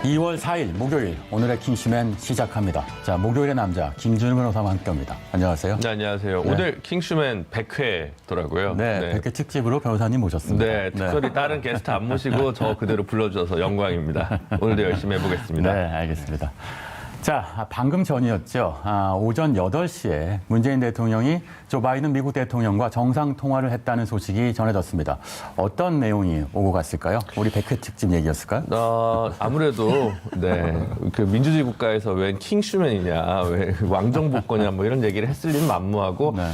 2월 4일 목요일 오늘의 킹스맨 시작합니다. 자, 목요일의 남자 김준일 변호사와 함께합니다. 안녕하세요. 네, 안녕하세요. 네. 오늘 킹스맨 100회더라고요. 네, 100회 특집으로 변호사님 모셨습니다. 네, 특별히 다른 게스트 안 모시고 저 그대로 불러주셔서 영광입니다. 오늘도 열심히 해보겠습니다. 네, 알겠습니다. 자, 방금 전이었죠. 오전 8시에 문재인 대통령이 조 바이든 미국 대통령과 정상 통화를 했다는 소식이 전해졌습니다. 어떤 내용이 오고 갔을까요? 우리 100회 특집 얘기였을까요? 아무래도 그 민주주의 국가에서 웬 킹스맨이냐, 왜 왕정복거냐 뭐 이런 얘기를 했을 리는 만무하고 네.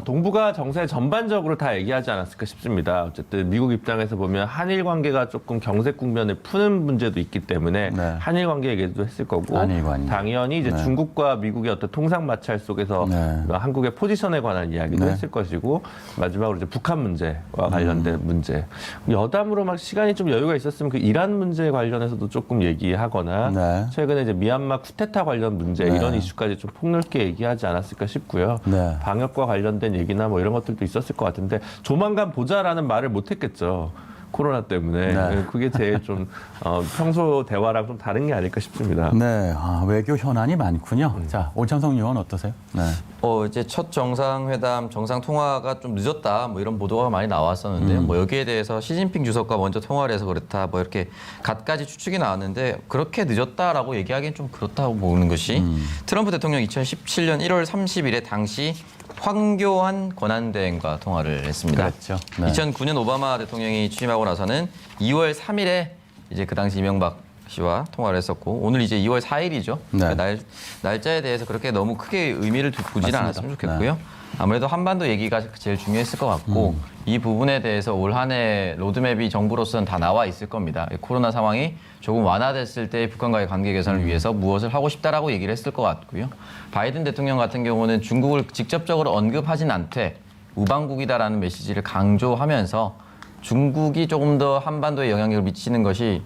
동북아 정세 전반적으로 다 얘기하지 않았을까 싶습니다. 어쨌든 미국 입장에서 보면 한일 관계가 조금 경색 국면을 푸는 문제도 있기 때문에 네. 한일 관계 얘기도 했을 거고 한일 관계. 당연히 이제 네. 중국과 미국의 어떤 통상 마찰 속에서 네. 한국의 포지션에 관한 이야기도 네. 했을 것이고 마지막으로 이제 북한 문제와 관련된 문제. 여담으로 막 시간이 좀 여유가 있었으면 그 이란 문제 관련해서도 조금 얘기하거나 네. 최근에 이제 미얀마 쿠데타 관련 문제 네. 이런 이슈까지 좀 폭넓게 얘기하지 않았을까 싶고요. 네. 방역과 관련된 얘기나 뭐 이런 것들도 있었을 것 같은데 조만간 보자라는 말을 못했겠죠. 코로나 때문에. 네. 그게 제일 좀 평소 대화랑 좀 다른 게 아닐까 싶습니다. 네, 외교 현안이 많군요. 자, 오찬성 의원 어떠세요? 네. 이제 첫 정상회담, 정상통화가 좀 늦었다, 뭐 이런 보도가 많이 나왔었는데요. 뭐 여기에 대해서 시진핑 주석과 먼저 통화를 해서 그렇다, 뭐 이렇게 갖가지 추측이 나왔는데 그렇게 늦었다라고 얘기하기엔 좀 그렇다고 보는 것이 트럼프 대통령 2017년 1월 30일에 당시 황교안 권한대행과 통화를 했습니다. 그랬죠. 네. 2009년 오바마 대통령이 취임하고 나서는 2월 3일에 이제 그 당시 이명박 씨와 통화를 했었고 오늘 이제 2월 4일이죠. 네. 그러니까 날짜에 대해서 그렇게 너무 크게 의미를 두지는 맞습니다. 않았으면 좋겠고요. 아무래도 한반도 얘기가 제일 중요했을 것 같고 이 부분에 대해서 올 한 해 로드맵이 정부로서는 다 나와 있을 겁니다. 코로나 상황이 조금 완화됐을 때 북한과의 관계 개선을 위해서 무엇을 하고 싶다라고 얘기를 했을 것 같고요. 바이든 대통령 같은 경우는 중국을 직접적으로 언급하진 않되 우방국이다라는 메시지를 강조하면서 중국이 조금 더 한반도에 영향력을 미치는 것을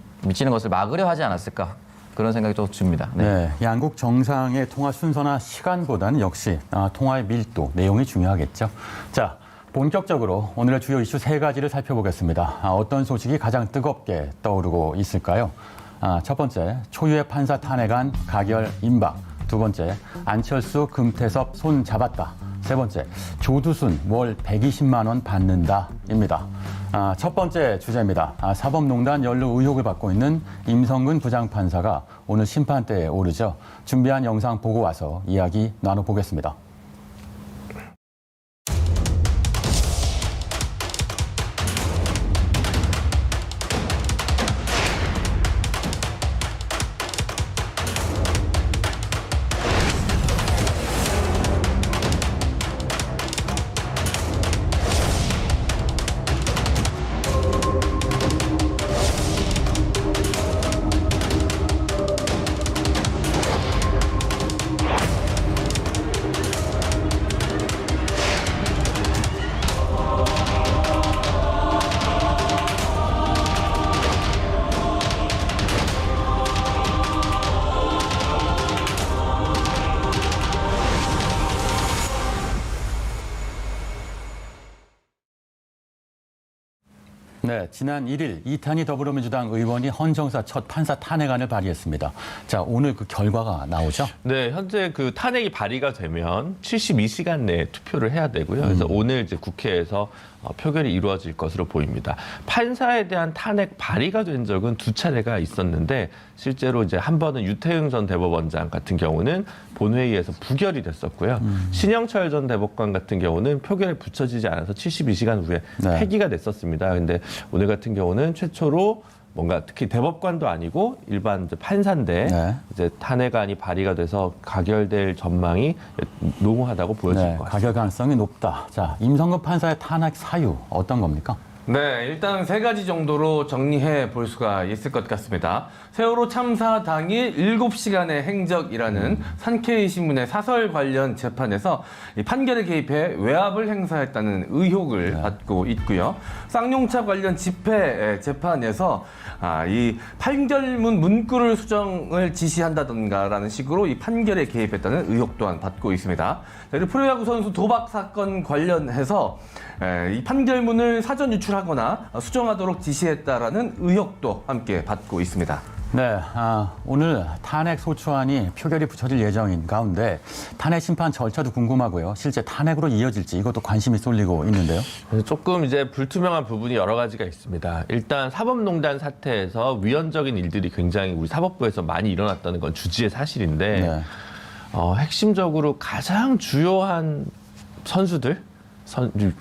막으려 하지 않았을까 그런 생각이 좀 듭니다. 네, 양국 정상의 통화 순서나 시간보다는 역시 통화의 밀도, 내용이 중요하겠죠. 자, 본격적으로 오늘의 주요 이슈 3가지를 살펴보겠습니다. 어떤 소식이 가장 뜨겁게 떠오르고 있을까요? 첫 번째, 초유의 판사 탄핵안 가결 임박. 두 번째, 안철수, 금태섭 손 잡았다. 세 번째, 조두순 월 120만 원 받는다입니다. 첫 번째 주제입니다. 사법농단 연루 의혹을 받고 있는 임성근 부장판사가 오늘 심판대에 오르죠. 준비한 영상 보고 와서 이야기 나눠보겠습니다. 네, 지난 1일 이탄희 더불어민주당 의원이 헌정사 첫 판사 탄핵안을 발의했습니다. 자, 오늘 그 결과가 나오죠? 네, 현재 그 탄핵이 발의가 되면 72시간 내에 투표를 해야 되고요. 그래서 오늘 이제 국회에서 표결이 이루어질 것으로 보입니다. 판사에 대한 탄핵 발의가 된 적은 2차례가 있었는데 실제로 이제 한 번은 유태흥 전 대법원장 같은 경우는 본회의에서 부결이 됐었고요. 신영철 전 대법관 같은 경우는 표결에 붙여지지 않아서 72시간 후에 네. 폐기가 됐었습니다. 근데 오늘 같은 경우는 최초로 뭔가 특히 대법관도 아니고 일반 이제 판사인데 네. 이제 탄핵안이 발의가 돼서 가결될 전망이 농후하다고 보여질 네, 것 같습니다. 가결 가능성이 높다. 자, 임성근 판사의 탄핵 사유 어떤 겁니까? 네, 일단 3가지 정도로 정리해 볼 수가 있을 것 같습니다. 세월호 참사 당일 7시간의 행적이라는 산케이 신문의 사설 관련 재판에서 이 판결에 개입해 외압을 행사했다는 의혹을 받고 있고요. 쌍용차 관련 집회 재판에서 이 판결문 문구를 수정을 지시한다던가라는 식으로 이 판결에 개입했다는 의혹 또한 받고 있습니다. 그리고 프로야구 선수 도박 사건 관련해서 이 판결문을 사전 유출하거나 수정하도록 지시했다라는 의혹도 함께 받고 있습니다. 네, 오늘 탄핵 소추안이 표결이 붙여질 예정인 가운데 탄핵 심판 절차도 궁금하고요. 실제 탄핵으로 이어질지 이것도 관심이 쏠리고 있는데요. 조금 이제 불투명한 부분이 여러 가지가 있습니다. 일단 사법농단 사태에서 위헌적인 일들이 굉장히 우리 사법부에서 많이 일어났다는 건 주지의 사실인데 네. 핵심적으로 가장 주요한 선수들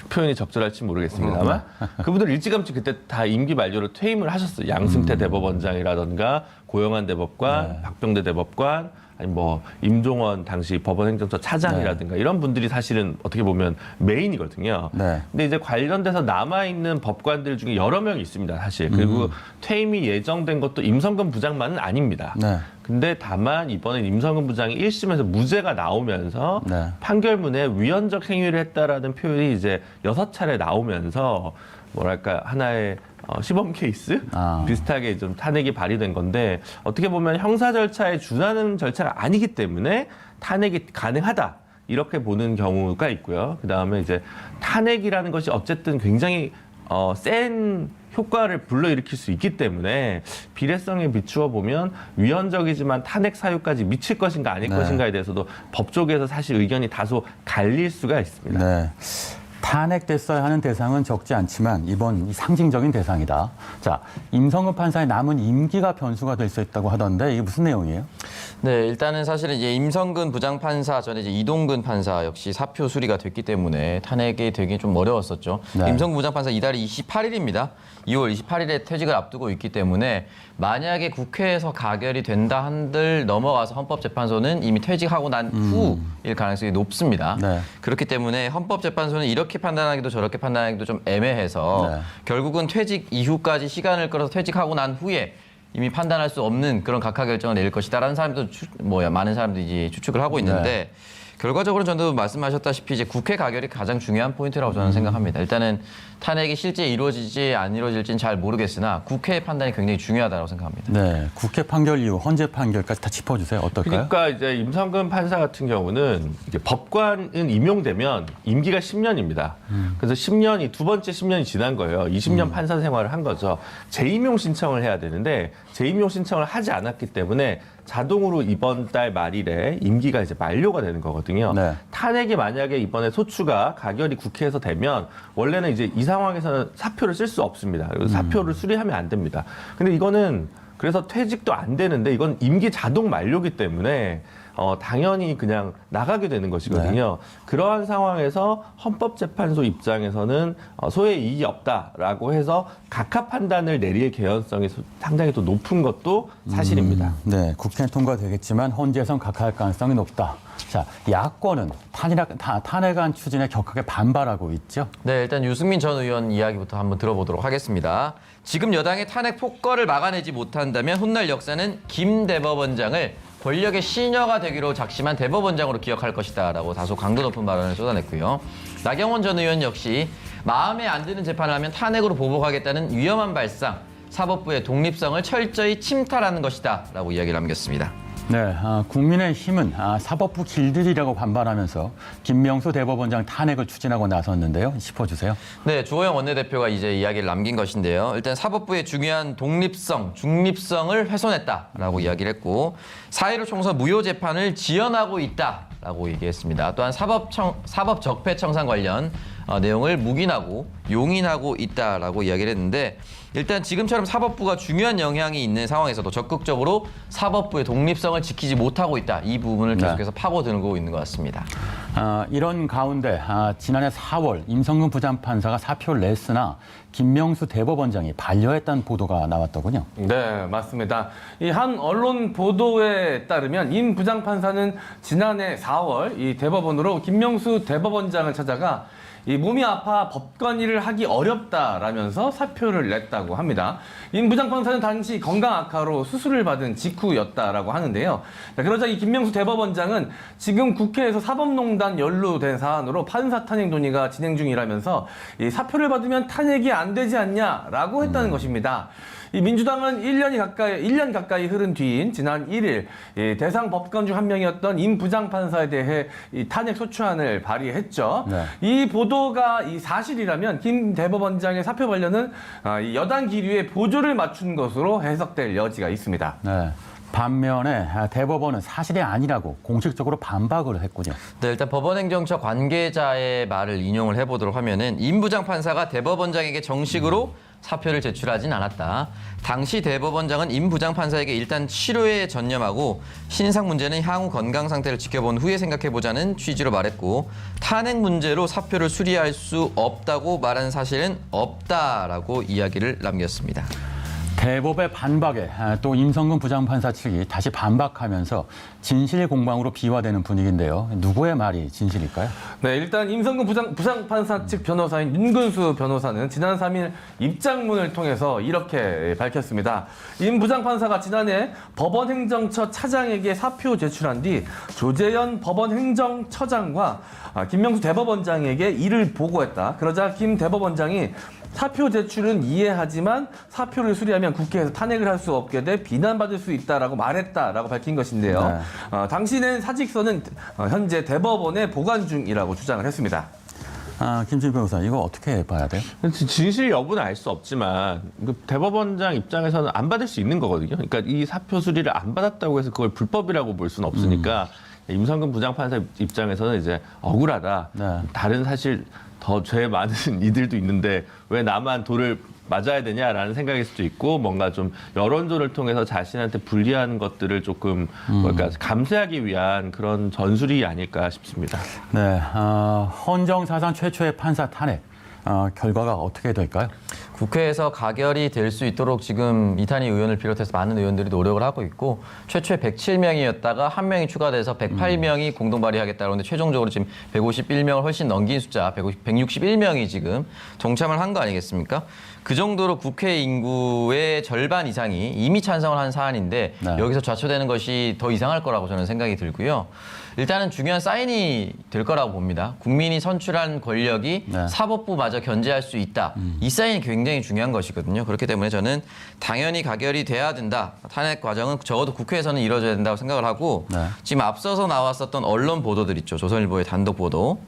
표현이 적절할지 모르겠습니다만 그분들 일찌감치 그때 다 임기 만료로 퇴임을 하셨어요. 양승태 대법원장이라든가 고영한 대법관, 박병대 대법관, 아니 뭐 임종원 당시 법원행정처 차장이라든가 이런 분들이 사실은 어떻게 보면 메인이거든요. 네. 근데 이제 관련돼서 남아 있는 법관들 중에 여러 명이 있습니다, 사실. 그리고 퇴임이 예정된 것도 임성근 부장만은 아닙니다. 네. 근데 다만 이번에 임성근 부장이 1심에서 무죄가 나오면서 네. 판결문에 위헌적 행위를 했다라는 표현이 이제 6차례 나오면서 뭐랄까 하나의 시범 케이스 비슷하게 좀 탄핵이 발의된 건데 어떻게 보면 형사 절차에 준하는 절차가 아니기 때문에 탄핵이 가능하다 이렇게 보는 경우가 있고요. 그 다음에 이제 탄핵이라는 것이 어쨌든 굉장히 센 효과를 불러일으킬 수 있기 때문에 비례성에 비추어 보면 위헌적이지만 탄핵 사유까지 미칠 것인가 아닐 네. 것인가에 대해서도 법 쪽에서 사실 의견이 다소 갈릴 수가 있습니다. 네. 탄핵됐어야 하는 대상은 적지 않지만 이번 상징적인 대상이다. 자, 임성근 판사의 남은 임기가 변수가 될 수 있다고 하던데 이게 무슨 내용이에요? 네, 일단은 사실은 이제 임성근 부장판사 전에 이제 이동근 판사 역시 사표 수리가 됐기 때문에 탄핵이 되기 좀 어려웠었죠. 네. 임성근 부장판사 이달이 28일입니다. 2월 28일에 퇴직을 앞두고 있기 때문에 만약에 국회에서 가결이 된다 한들 넘어가서 헌법재판소는 이미 퇴직하고 난 후일 가능성이 높습니다. 네. 그렇기 때문에 헌법재판소는 이렇게 판단하기도 저렇게 판단하기도 좀 애매해서 네. 결국은 퇴직 이후까지 시간을 끌어서 퇴직하고 난 후에 이미 판단할 수 없는 그런 각하 결정을 내릴 것이다라는 사람도 많은 사람들이 이제 추측을 하고 있는데 결과적으로 저도 말씀하셨다시피 이제 국회 가결이 가장 중요한 포인트라고 저는 생각합니다. 일단은 탄핵이 실제 이루어질지 안 이루어질지는 잘 모르겠으나 국회의 판단이 굉장히 중요하다고 생각합니다. 네, 국회 판결 이후 헌재 판결까지 다 짚어주세요. 어떨까요? 그러니까 이제 임성근 판사 같은 경우는 이제 법관은 임용되면 임기가 10년입니다. 그래서 10년이 두 번째 10년이 지난 거예요. 20년 판사 생활을 한 거죠. 재임용 신청을 해야 되는데 재임용 신청을 하지 않았기 때문에 자동으로 이번 달 말일에 임기가 이제 만료가 되는 거거든요. 네. 탄핵이 만약에 이번에 소추가 가결이 국회에서 되면 원래는 이제 이 상황에서는 사표를 쓸 수 없습니다. 그리고 사표를 수리하면 안 됩니다. 근데 이거는 그래서 퇴직도 안 되는데 이건 임기 자동 만료기 때문에 당연히 그냥 나가게 되는 것이거든요. 그러한 상황에서 헌법재판소 입장에서는 소의 이익이 없다라고 해서 각하 판단을 내릴 개연성이 상당히 또 높은 것도 사실입니다. 네, 국회는 통과되겠지만 헌재에선 각하할 가능성이 높다. 자, 야권은 탄핵안 추진에 격하게 반발하고 있죠. 네, 일단 유승민 전 의원 이야기부터 한번 들어보도록 하겠습니다. 지금 여당의 탄핵 폭거를 막아내지 못한다면 훗날 역사는 김 대법원장을 권력의 시녀가 되기로 작심한 대법원장으로 기억할 것이다라고 다소 강도 높은 발언을 쏟아냈고요. 나경원 전 의원 역시 마음에 안 드는 재판을 하면 탄핵으로 보복하겠다는 위험한 발상, 사법부의 독립성을 철저히 침탈하는 것이다라고 이야기를 남겼습니다. 네, 국민의힘은 사법부 길들이라고 반발하면서 김명수 대법원장 탄핵을 추진하고 나섰는데요. 짚어주세요. 네, 주호영 원내대표가 이제 이야기를 남긴 것인데요. 일단 사법부의 중요한 독립성, 중립성을 훼손했다라고 이야기를 했고 4.15 총선 무효 재판을 지연하고 있다라고 얘기했습니다. 또한 사법 적폐 청산 관련 내용을 묵인하고 용인하고 있다라고 이야기를 했는데 일단 지금처럼 사법부가 중요한 영향이 있는 상황에서도 적극적으로 사법부의 독립성을 지키지 못하고 있다. 이 부분을 계속해서 파고들고 있는 것 같습니다. 이런 가운데 지난해 4월 임성근 부장판사가 사표를 냈으나 김명수 대법원장이 반려했다는 보도가 나왔더군요. 네, 맞습니다. 이 한 언론 보도에 따르면 임 부장판사는 지난해 4월 이 대법원으로 김명수 대법원장을 찾아가 이 몸이 아파 법관 일을 하기 어렵다라면서 사표를 냈다고 합니다. 임 부장판사는 당시 건강 악화로 수술을 받은 직후였다라고 하는데요. 그러자 이 김명수 대법원장은 지금 국회에서 사법농단 연루된 사안으로 판사 탄핵 논의가 진행 중이라면서 이 사표를 받으면 탄핵이 안 되지 않냐라고 했다는 것입니다. 이 민주당은 1년 가까이 흐른 뒤인 지난 1일 대상 법관 중 한 명이었던 임 부장판사에 대해 이 탄핵 소추안을 발의했죠. 네. 이 보도가 이 사실이라면 김 대법원장의 사표 반려는 이 여당 기류에 보조를 맞춘 것으로 해석될 여지가 있습니다. 네. 반면에 대법원은 사실이 아니라고 공식적으로 반박을 했군요. 네, 일단 법원행정처 관계자의 말을 인용을 해보도록 하면은 임 부장판사가 대법원장에게 정식으로 사표를 제출하진 않았다. 당시 대법원장은 임 부장판사에게 일단 치료에 전념하고 신상 문제는 향후 건강 상태를 지켜본 후에 생각해보자는 취지로 말했고 탄핵 문제로 사표를 수리할 수 없다고 말한 사실은 없다라고 이야기를 남겼습니다. 대법의 반박에 또 임성근 부장판사 측이 다시 반박하면서 진실 공방으로 비화되는 분위기인데요. 누구의 말이 진실일까요? 네, 일단 임성근 부장판사 측 변호사인 윤근수 변호사는 지난 3일 입장문을 통해서 이렇게 밝혔습니다. 임 부장판사가 지난해 법원행정처 차장에게 사표 제출한 뒤 조재현 법원행정처장과 김명수 대법원장에게 이를 보고했다. 그러자 김 대법원장이 사표 제출은 이해하지만 사표를 수리하면 국회에서 탄핵을 할 수 없게 돼 비난받을 수 있다라고 말했다라고 밝힌 것인데요. 네. 당시는 사직서는 현재 대법원에 보관 중이라고 주장을 했습니다. 김진 변호사, 이거 어떻게 봐야 돼요? 진실 여부는 알 수 없지만 대법원장 입장에서는 안 받을 수 있는 거거든요. 그러니까 이 사표 수리를 안 받았다고 해서 그걸 불법이라고 볼 수는 없으니까 임성근 부장판사 입장에서는 이제 억울하다. 네. 다른 사실 더 죄 많은 이들도 있는데 왜 나만 돌을 맞아야 되냐라는 생각일 수도 있고 뭔가 좀 여론조를 통해서 자신한테 불리한 것들을 조금 그러니까 감수하기 위한 그런 전술이 아닐까 싶습니다. 네, 헌정 사상 최초의 판사 탄핵 결과가 어떻게 될까요? 국회에서 가결이 될 수 있도록 지금 이탄희 의원을 비롯해서 많은 의원들이 노력을 하고 있고 최초에 107명이었다가 한 명이 추가돼서 108명이 공동 발의하겠다고 하는데 최종적으로 지금 151명을 훨씬 넘긴 숫자 161명이 지금 동참을 한 거 아니겠습니까? 그 정도로 국회 인구의 절반 이상이 이미 찬성을 한 사안인데 네. 여기서 좌초되는 것이 더 이상할 거라고 저는 생각이 들고요. 일단은 중요한 사인이 될 거라고 봅니다. 국민이 선출한 권력이 네. 사법부마저 견제할 수 있다. 이 사인이 굉장히 중요한 것이거든요. 그렇기 때문에 저는 당연히 가결이 돼야 된다. 탄핵 과정은 적어도 국회에서는 이루어져야 된다고 생각을 하고 네. 지금 앞서서 나왔었던 언론 보도들 있죠. 조선일보의 단독 보도.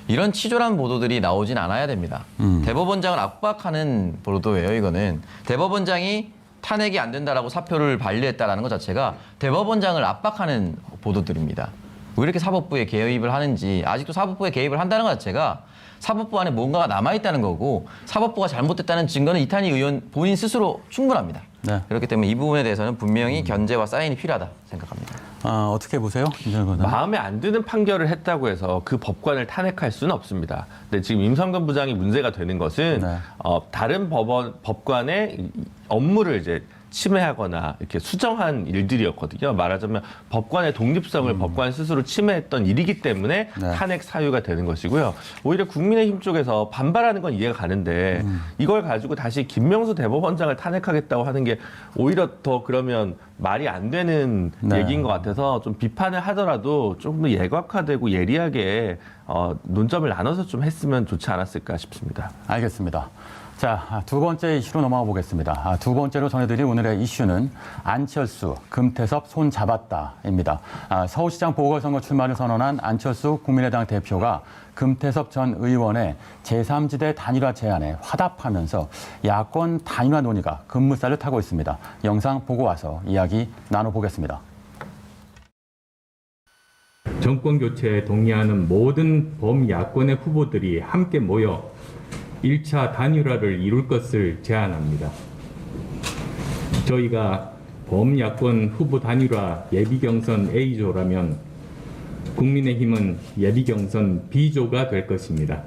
이런 치졸한 보도들이 나오진 않아야 됩니다. 대법원장을 압박하는 보도예요. 이거는 대법원장이 탄핵이 안 된다라고 사표를 반려했다라는 것 자체가 대법원장을 압박하는 보도들입니다. 왜 이렇게 사법부에 개입을 하는지 아직도 사법부에 개입을 한다는 것 자체가 사법부 안에 뭔가가 남아있다는 거고 사법부가 잘못됐다는 증거는 이탄희 의원 본인 스스로 충분합니다. 네. 그렇기 때문에 이 부분에 대해서는 분명히 견제와 사인이 필요하다 생각합니다. 어떻게 보세요? 김정일 변호사. 마음에 안 드는 판결을 했다고 해서 그 법관을 탄핵할 수는 없습니다. 근데 지금 임성근 부장이 문제가 되는 것은 네. 다른 법관의 업무를 이제 침해하거나 이렇게 수정한 일들이었거든요. 말하자면 법관의 독립성을 법관 스스로 침해했던 일이기 때문에 네. 탄핵 사유가 되는 것이고요. 오히려 국민의힘 쪽에서 반발하는 건 이해가 가는데 이걸 가지고 다시 김명수 대법원장을 탄핵하겠다고 하는 게 오히려 더 그러면 말이 안 되는 네. 얘기인 것 같아서 좀 비판을 하더라도 조금 더 예각화되고 예리하게 논점을 나눠서 좀 했으면 좋지 않았을까 싶습니다. 알겠습니다. 자, 두 번째 이슈로 넘어가 보겠습니다. 두 번째로 전해드릴 오늘의 이슈는 안철수, 금태섭 손 잡았다입니다. 서울시장 보궐선거 출마를 선언한 안철수 국민의당 대표가 금태섭 전 의원의 제3지대 단일화 제안에 화답하면서 야권 단일화 논의가 급물살을 타고 있습니다. 영상 보고 와서 이야기 나눠보겠습니다. 정권 교체에 동의하는 모든 범야권의 후보들이 함께 모여 1차 단일화를 이룰 것을 제안합니다. 저희가 범야권 후보 단일화 예비경선 A조라면 국민의힘은 예비경선 B조가 될 것입니다.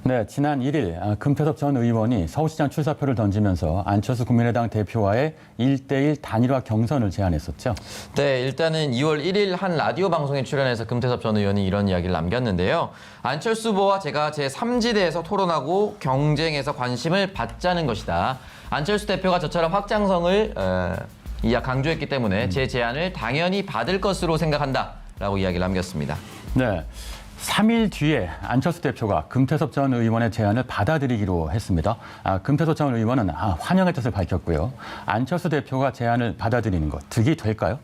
네, 지난 1일 금태섭 전 의원이 서울시장 출사표를 던지면서 안철수 국민의당 대표와의 1대1 단일화 경선을 제안했었죠. 네, 일단은 2월 1일 한 라디오 방송에 출연해서 금태섭 전 의원이 이런 이야기를 남겼는데요. 안철수 후보와 제가 제3지대에서 토론하고 경쟁에서 관심을 받자는 것이다. 안철수 대표가 저처럼 확장성을 강조했기 때문에 제 제안을 당연히 받을 것으로 생각한다라고 이야기를 남겼습니다. 네. 3일 뒤에 안철수 대표가 금태섭 전 의원의 제안을 받아들이기로 했습니다. 금태섭 전 의원은 환영의 뜻을 밝혔고요. 안철수 대표가 제안을 받아들이는 것 득이 될까요?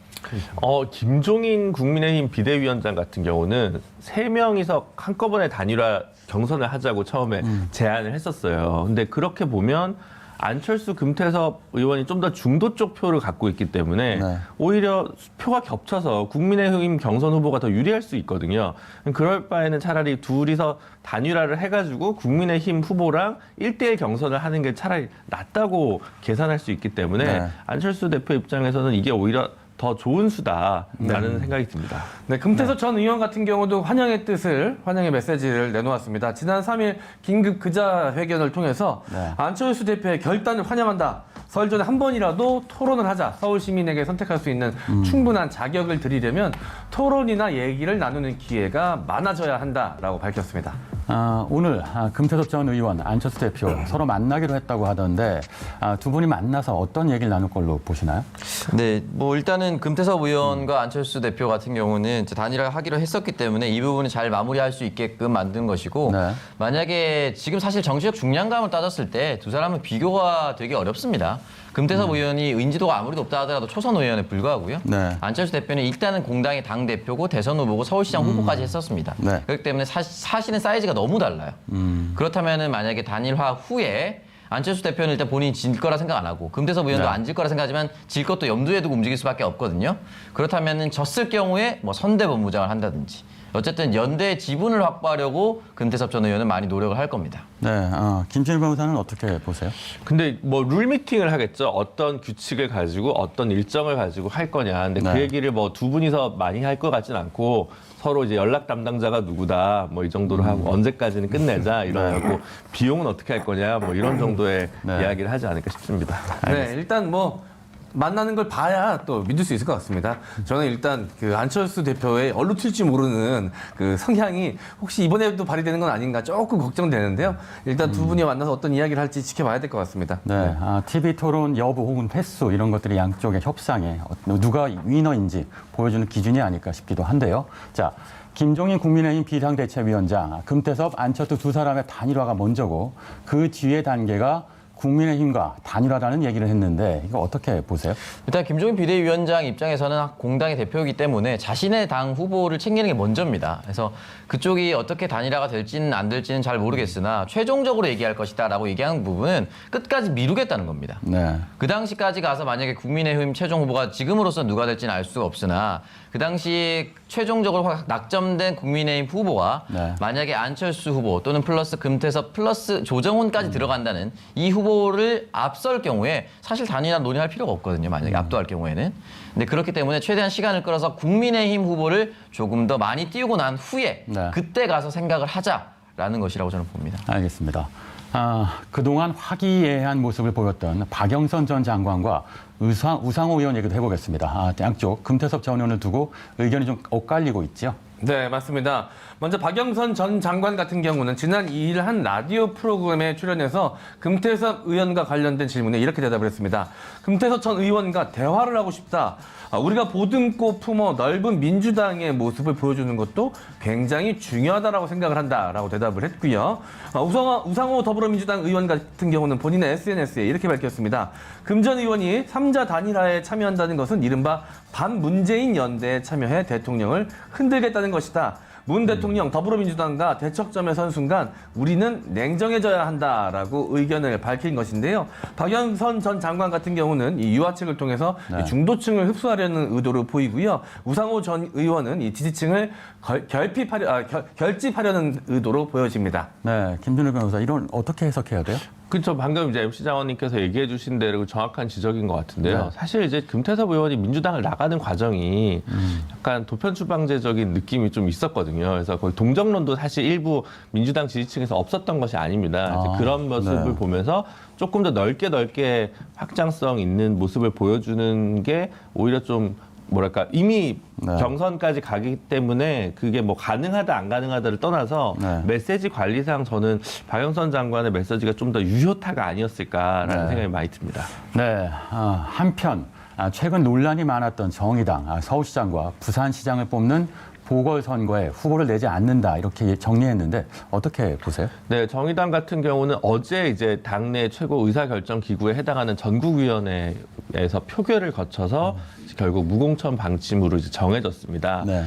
김종인 국민의힘 비대위원장 같은 경우는 3명이서 한꺼번에 단일화 경선을 하자고 처음에 제안을 했었어요. 근데 그렇게 보면 안철수, 금태섭 의원이 좀 더 중도 쪽 표를 갖고 있기 때문에 네. 오히려 표가 겹쳐서 국민의힘 경선 후보가 더 유리할 수 있거든요. 그럴 바에는 차라리 둘이서 단일화를 해가지고 국민의힘 후보랑 1대1 경선을 하는 게 차라리 낫다고 계산할 수 있기 때문에 네. 안철수 대표 입장에서는 이게 오히려 더 좋은 수다라는 생각이 듭니다. 네, 금태섭 전 의원 같은 경우도 환영의 메시지를 내놓았습니다. 지난 3일 긴급 기자회견을 통해서 네. 안철수 대표의 결단을 환영한다. 설 전에 한 번이라도 토론을 하자. 서울 시민에게 선택할 수 있는 충분한 자격을 드리려면 토론이나 얘기를 나누는 기회가 많아져야 한다라고 밝혔습니다. 오늘 금태섭 전 의원, 안철수 대표 서로 만나기로 했다고 하던데 두 분이 만나서 어떤 얘기를 나눌 걸로 보시나요? 네, 뭐 일단은 금태섭 의원과 안철수 대표 같은 경우는 이제 단일화 하기로 했었기 때문에 이 부분을 잘 마무리할 수 있게끔 만든 것이고 네. 만약에 지금 사실 정치적 중량감을 따졌을 때 두 사람은 비교가 되게 어렵습니다. 금태섭 의원이 인지도가 아무리 높다 하더라도 초선 의원에 불과하고요. 네. 안철수 대표는 일단은 공당의 당 대표고 대선 후보고 서울시장 후보까지 했었습니다. 네. 그렇기 때문에 사실은 사이즈가 너무 달라요. 그렇다면은 만약에 단일화 후에 안철수 대표는 일단 본인이 질 거라 생각 안 하고 금태섭 의원도 네. 안 질 거라 생각하지만 질 것도 염두에 두고 움직일 수밖에 없거든요. 그렇다면은 졌을 경우에 뭐 선대본부장을 한다든지 어쨌든 연대의 지분을 확보하려고 금태섭 전 의원은 많이 노력을 할 겁니다. 네, 김진일 변호사는 어떻게 보세요? 근데 뭐 룰 미팅을 하겠죠. 어떤 규칙을 가지고 어떤 일정을 가지고 할 거냐. 근데 네. 그 얘기를 뭐 두 분이서 많이 할 것 같진 않고 서로 이제 연락 담당자가 누구다 뭐 이 정도로 하고 언제까지는 끝내자 이러고 비용은 어떻게 할 거냐 뭐 이런 정도의 네. 이야기를 하지 않을까 싶습니다. 네, 일단 뭐 만나는 걸 봐야 또 믿을 수 있을 것 같습니다. 저는 일단 그 안철수 대표의 얼로 튈지 모르는 그 성향이 혹시 이번에도 발휘되는 건 아닌가 조금 걱정되는데요. 일단 두 분이 만나서 어떤 이야기를 할지 지켜봐야 될 것 같습니다. 네, TV 토론 여부 혹은 횟수 이런 것들이 양쪽의 협상에 누가 위너인지 보여주는 기준이 아닐까 싶기도 한데요. 자, 김종인 국민의힘 비상대책위원장, 금태섭, 안철수 두 사람의 단일화가 먼저고 그 뒤에 단계가 국민의힘과 단일화라는 얘기를 했는데 이거 어떻게 보세요? 일단 김종인 비대위원장 입장에서는 공당의 대표이기 때문에 자신의 당 후보를 챙기는 게 먼저입니다. 그래서 그쪽이 어떻게 단일화가 될지는 안 될지는 잘 모르겠으나 최종적으로 얘기할 것이다라고 얘기하는 부분은 끝까지 미루겠다는 겁니다. 네. 그 당시까지 가서 만약에 국민의힘 최종 후보가 지금으로서 누가 될지는 알 수가 없으나 그 당시 최종적으로 낙점된 국민의힘 후보가 네. 만약에 안철수 후보 또는 플러스 금태섭 플러스 조정훈까지 들어간다는 이 후보를 앞설 경우에 사실 단일화 논의할 필요가 없거든요. 만약에 압도할 경우에는. 근데 그렇기 때문에 최대한 시간을 끌어서 국민의힘 후보를 조금 더 많이 띄우고 난 후에 네. 그때 가서 생각을 하자라는 것이라고 저는 봅니다. 알겠습니다. 그동안 화기애애한 모습을 보였던 박영선 전 장관과 우상호 의원 얘기도 해보겠습니다. 양쪽 금태섭 전 의원을 두고 의견이 좀 엇갈리고 있죠. 네, 맞습니다. 먼저 박영선 전 장관 같은 경우는 지난 2일 한 라디오 프로그램에 출연해서 금태섭 의원과 관련된 질문에 이렇게 대답을 했습니다. 금태섭 전 의원과 대화를 하고 싶다. 우리가 보듬고 품어 넓은 민주당의 모습을 보여주는 것도 굉장히 중요하다라고 생각을 한다라고 대답을 했고요. 우상호 더불어민주당 의원 같은 경우는 본인의 SNS에 이렇게 밝혔습니다. 금 전 의원이 3자 단일화에 참여한다는 것은 이른바 반문재인 연대에 참여해 대통령을 흔들겠다는 것이다. 문 대통령 더불어민주당과 대척점에 선 순간 우리는 냉정해져야 한다라고 의견을 밝힌 것인데요. 박영선 전 장관 같은 경우는 이 유화책을 통해서 네. 이 중도층을 흡수하려는 의도로 보이고요. 우상호 전 의원은 이 지지층을 결집하려는 의도로 보여집니다. 네, 김준일 변호사 이런 어떻게 해석해야 돼요? 그렇죠. 방금 이제 MC 장원님께서 얘기해 주신 대로 정확한 지적인 것 같은데요. 네. 사실 이제 금태섭 의원이 민주당을 나가는 과정이 약간 도편추방제적인 느낌이 좀 있었거든요. 그래서 거의 동정론도 사실 일부 민주당 지지층에서 없었던 것이 아닙니다. 이제 그런 모습을 네. 보면서 조금 더 넓게 확장성 있는 모습을 보여주는 게 오히려 좀 뭐랄까 이미 네. 경선까지 가기 때문에 그게 뭐 가능하다 안 가능하다를 떠나서 네. 메시지 관리상 저는 박영선 장관의 메시지가 좀 더 유효타가 아니었을까라는 네. 생각이 많이 듭니다. 네, 한편 최근 논란이 많았던 정의당 서울시장과 부산시장을 뽑는 보궐선거에 후보를 내지 않는다 이렇게 정리했는데 어떻게 보세요? 네, 정의당 같은 경우는 어제 이제 당내 최고 의사결정 기구에 해당하는 전국위원회에서 표결을 거쳐서 결국 무공천 방침으로 이제 정해졌습니다. 네.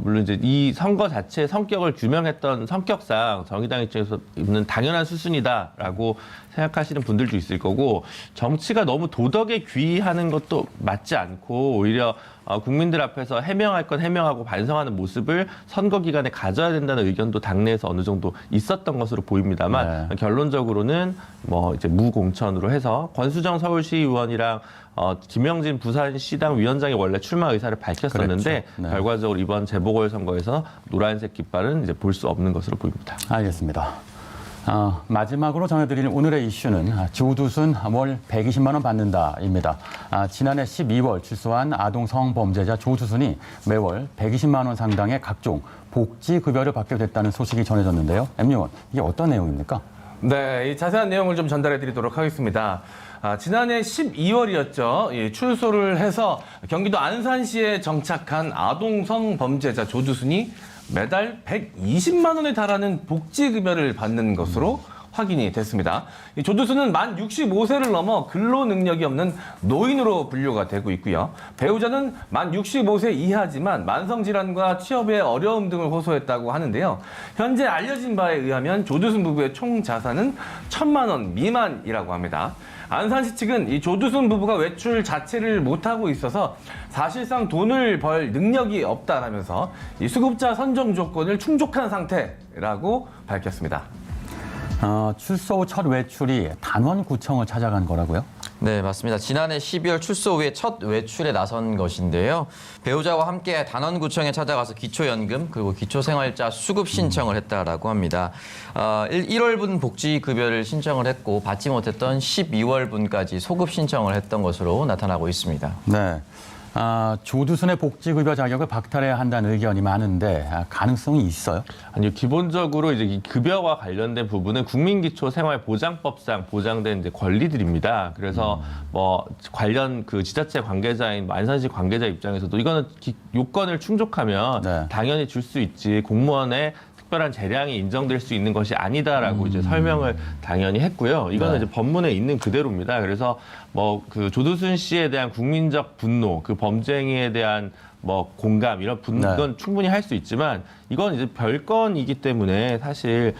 물론 이제 이 선거 자체의 성격을 규명했던 성격상 정의당 입장에서는 당연한 수순이다라고 생각하시는 분들도 있을 거고, 정치가 너무 도덕에 귀의하는 것도 맞지 않고 오히려 국민들 앞에서 해명할 건 해명하고 반성하는 모습을 선거 기간에 가져야 된다는 의견도 당내에서 어느 정도 있었던 것으로 보입니다만, 네. 결론적으로는 뭐 이제 무공천으로 해서 권수정 서울시의원이랑 김영진 부산시당 위원장이 원래 출마 의사를 밝혔었는데 그랬죠. 네. 결과적으로 이번 재보궐선거에서 노란색 깃발은 이제 볼 수 없는 것으로 보입니다. 알겠습니다. 마지막으로 전해드릴 오늘의 이슈는 조두순 월 120만 원 받는다입니다. 지난해 12월 출소한 아동 성범죄자 조두순이 매월 120만 원 상당의 각종 복지급여를 받게 됐다는 소식이 전해졌는데요. M요원, 이게 어떤 내용입니까? 네, 이 자세한 내용을 좀 전달해 드리도록 하겠습니다. 지난해 12월이었죠. 출소를 해서 경기도 안산시에 정착한 아동 성범죄자 조두순이 매달 120만 원에 달하는 복지급여를 받는 것으로 확인이 됐습니다. 이 조두순은 만 65세를 넘어 근로 능력이 없는 노인으로 분류가 되고 있고요. 배우자는 만 65세 이하지만 만성질환과 취업의 어려움 등을 호소했다고 하는데요. 현재 알려진 바에 의하면 조두순 부부의 총 자산은 1,000만 원 미만이라고 합니다. 안산시 측은 이 조두순 부부가 외출 자체를 못하고 있어서 사실상 돈을 벌 능력이 없다라면서 이 수급자 선정 조건을 충족한 상태라고 밝혔습니다. 출소 후 첫 외출이 단원구청을 찾아간 거라고요? 네, 맞습니다. 지난해 12월 출소 후에 첫 외출에 나선 것인데요. 배우자와 함께 단원구청에 찾아가서 기초연금 그리고 기초생활자 수급 신청을 했다라고 합니다. 1월분 복지급여를 신청을 했고 받지 못했던 12월분까지 소급 신청을 했던 것으로 나타나고 있습니다. 네. 조두순의 복지급여 자격을 박탈해야 한다는 의견이 많은데 가능성이 있어요? 아니요, 기본적으로 이제 이 급여와 관련된 부분은 국민기초생활보장법상 보장된 이제 권리들입니다. 그래서 뭐 관련 그 지자체 관계자인 안산시 관계자 입장에서도 이거는 요건을 충족하면 네. 당연히 줄 수 있지 특별한 재량이 인정될 수 있는 것이 아니다라고 이제 설명을 당연히 했고요. 이거는 네. 이제 법문에 있는 그대로입니다. 그래서 뭐 그 조두순 씨에 대한 국민적 분노, 그 범죄행위에 대한 뭐 공감 이런 네. 이건 충분히 할 수 있지만 이건 이제 별건이기 때문에 사실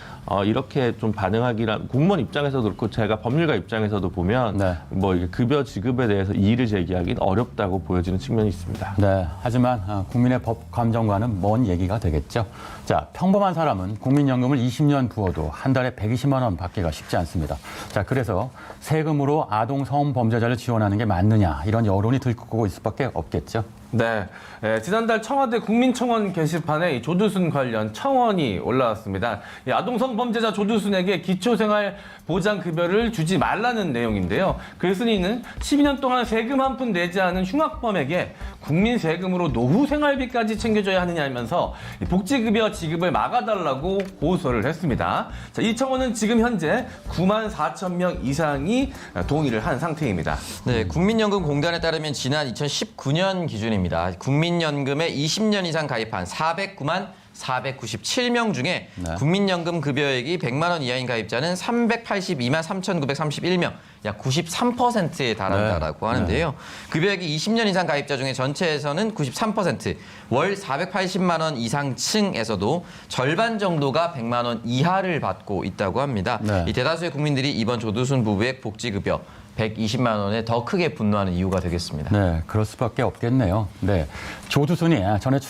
이렇게 좀 반응하기란 공무원 입장에서도 그렇고 제가 법률가 입장에서도 보면 네. 뭐 이게 급여 지급에 대해서 이의를 제기하기는 어렵다고 보여지는 측면이 있습니다. 네. 하지만 국민의 법 감정과는 먼 얘기가 되겠죠. 자, 평범한 사람은 국민연금을 20년 부어도 한 달에 120만 원 받기가 쉽지 않습니다. 자, 그래서 세금으로 아동 성범죄자를 지원하는 게 맞느냐 이런 여론이 들끓고 있을 수밖에 없겠죠. 네, 지난달 청와대 국민청원 게시판에 이 조두순 관련 청원이 올라왔습니다. 이 아동성범죄자 조두순에게 기초생활 보장급여를 주지 말라는 내용인데요. 글쓴이는 12년 동안 세금 한 푼 내지 않은 흉악범에게 국민 세금으로 노후 생활비까지 챙겨줘야 하느냐면서 이 복지급여 지급을 막아달라고 고소를 했습니다. 자, 이 청원은 지금 현재 9만 4천 명 이상이 동의를 한 상태입니다. 네, 국민연금공단에 따르면 지난 2019년 기준입니다. 국민연금에 20년 이상 가입한 409만 497명 중에 네. 국민연금 급여액이 100만 원 이하인 가입자는 382만 3,931명, 약 93%에 달한다라고 하는데요. 급여액이 20년 이상 가입자 중에 전체에서는 93%, 월 480만 원 이상 층에서도 절반 정도가 100만 원 이하를 받고 있다고 합니다. 네. 이 대다수의 국민들이 이번 조두순 부부의 복지급여 120만 원에 더 크게 분노하는 이유가 되겠습니다. 네, 그럴 수밖에 없겠네요. 네, 조두순이 전에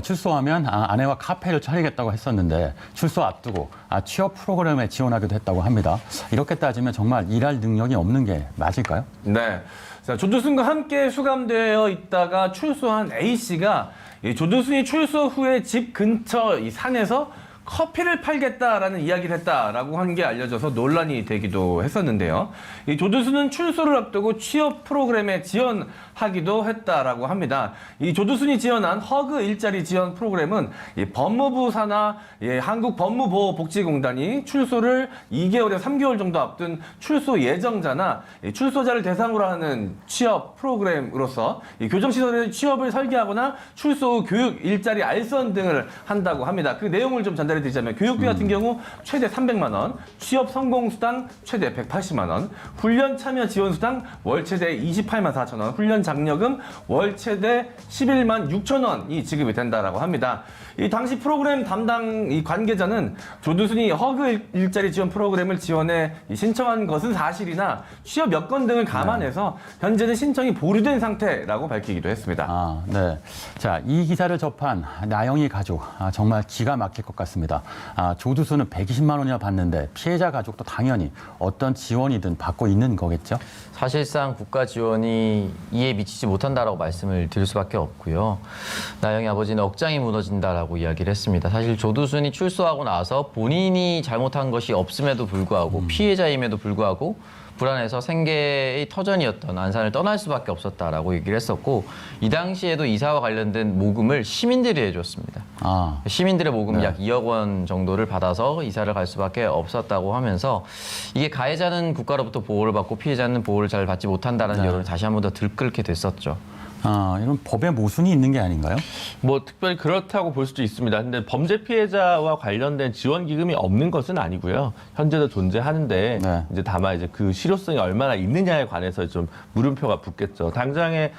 출소하면 아내와 카페를 차리겠다고 했었는데 출소 앞두고 취업 프로그램에 지원하기도 했다고 합니다. 이렇게 따지면 정말 일할 능력이 없는 게 맞을까요? 네. 자, 조두순과 함께 수감되어 있다가 출소한 A씨가 이 조두순이 출소 후에 집 근처 이 산에서 커피를 팔겠다라는 이야기를 했다라고 한 게 알려져서 논란이 되기도 했었는데요. 이 조두순은 출소를 앞두고 취업 프로그램에 지원하기도 했다라고 합니다. 이 조두순이 지원한 허그 일자리 지원 프로그램은 이 법무부 산하 한국법무보호복지공단이 출소를 2개월에 3개월 정도 앞둔 출소 예정자나 이 출소자를 대상으로 하는 취업 프로그램으로서 이 교정시설의 취업을 설계하거나 출소 후 교육 일자리 알선 등을 한다고 합니다. 그 내용을 좀 전달해 드리자면 교육비 같은 경우 최대 300만 원, 취업 성공 수당 최대 180만 원, 훈련 참여 지원 수당 월 최대 28만 4천 원, 훈련 장려금 월 최대 11만 6천 원이 지급이 된다라고 합니다. 이 당시 프로그램 담당 이 관계자는 조두순이 허그 일자리 지원 프로그램을 지원해 신청한 것은 사실이나 취업 여건 등을 감안해서 현재는 신청이 보류된 상태라고 밝히기도 했습니다. 아, 네. 자, 이 기사를 접한 나영이 가족, 정말 기가 막힐 것 같습니다. 조두순은 120만 원이나 받는데 피해자 가족도 당연히 어떤 지원이든 받고 있는 거겠죠? 사실상 국가 지원이 이에 미치지 못한다라고 말씀을 드릴 수밖에 없고요. 나영이 아버지는 억장이 무너진다라고 이야기를 했습니다. 사실 조두순이 출소하고 나서 본인이 잘못한 것이 없음에도 불구하고 피해자임에도 불구하고 불안해서 생계의 터전이었던 안산을 떠날 수밖에 없었다라고 얘기를 했었고 이 당시에도 이사와 관련된 모금을 시민들이 해줬습니다. 시민들의 모금 약 2억 원 정도를 받아서 이사를 갈 수밖에 없었다고 하면서 이게 가해자는 국가로부터 보호를 받고 피해자는 보호를 잘 받지 못한다는 여론을 다시 한 번 더 들끓게 됐었죠. 이런 법의 모순이 있는 게 아닌가요? 뭐 특별히 그렇다고 볼 수도 있습니다. 근데 범죄 피해자와 관련된 지원 기금이 없는 것은 아니고요. 현재도 존재하는데 네. 이제 다만 이제 그 실효성이 얼마나 있느냐에 관해서 좀 물음표가 붙겠죠. 당장에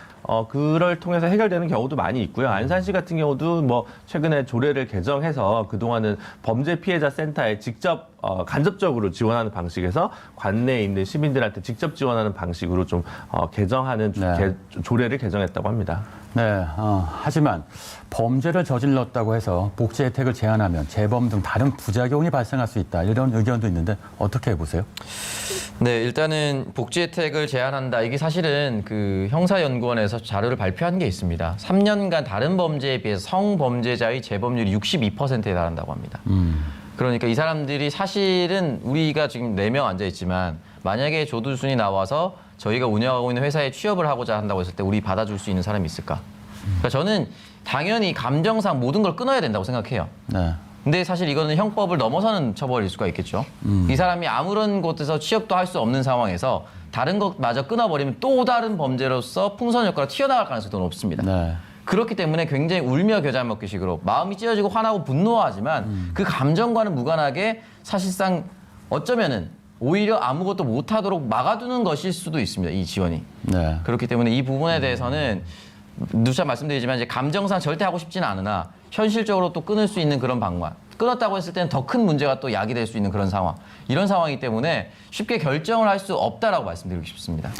그를 통해서 해결되는 경우도 많이 있고요. 안산시 같은 경우도 뭐 최근에 조례를 개정해서 그동안은 범죄 피해자 센터에 직접 간접적으로 지원하는 방식에서 관내에 있는 시민들한테 직접 지원하는 방식으로 좀 개정하는 조례를 개정했다고 합니다. 네, 하지만 범죄를 저질렀다고 해서 복지 혜택을 제한하면 재범 등 다른 부작용이 발생할 수 있다. 이런 의견도 있는데 어떻게 보세요? 네, 일단은 복지 혜택을 제한한다. 이게 사실은 그 형사연구원에서 자료를 발표한 게 있습니다. 3년간 다른 범죄에 비해서 성범죄자의 재범률이 62%에 달한다고 합니다. 그러니까 이 사람들이 사실은 우리가 지금 4명 앉아 있지만 만약에 조두순이 나와서 저희가 운영하고 있는 회사에 취업을 하고자 한다고 했을 때 우리 받아줄 수 있는 사람이 있을까? 그러니까 저는 당연히 감정상 모든 걸 끊어야 된다고 생각해요. 네. 근데 사실 이거는 형법을 넘어서는 처벌일 수가 있겠죠. 이 사람이 아무런 곳에서 취업도 할 수 없는 상황에서 다른 것마저 끊어버리면 또 다른 범죄로서 풍선 효과로 튀어나갈 가능성이 높습니다. 네. 그렇기 때문에 굉장히 울며 겨자 먹기식으로 마음이 찢어지고 화나고 분노하지만 그 감정과는 무관하게 사실상 어쩌면은 오히려 아무것도 못하도록 막아두는 것일 수도 있습니다. 이 지원이. 네. 그렇기 때문에 이 부분에 대해서는 누차 말씀드리지만 이제 감정상 절대 하고 싶지는 않으나 현실적으로 또 끊을 수 있는 그런 방법. 끊었다고 했을 때는 더 큰 문제가 또 야기될 수 있는 그런 상황. 이런 상황이기 때문에 쉽게 결정을 할 수 없다라고 말씀드리고 싶습니다.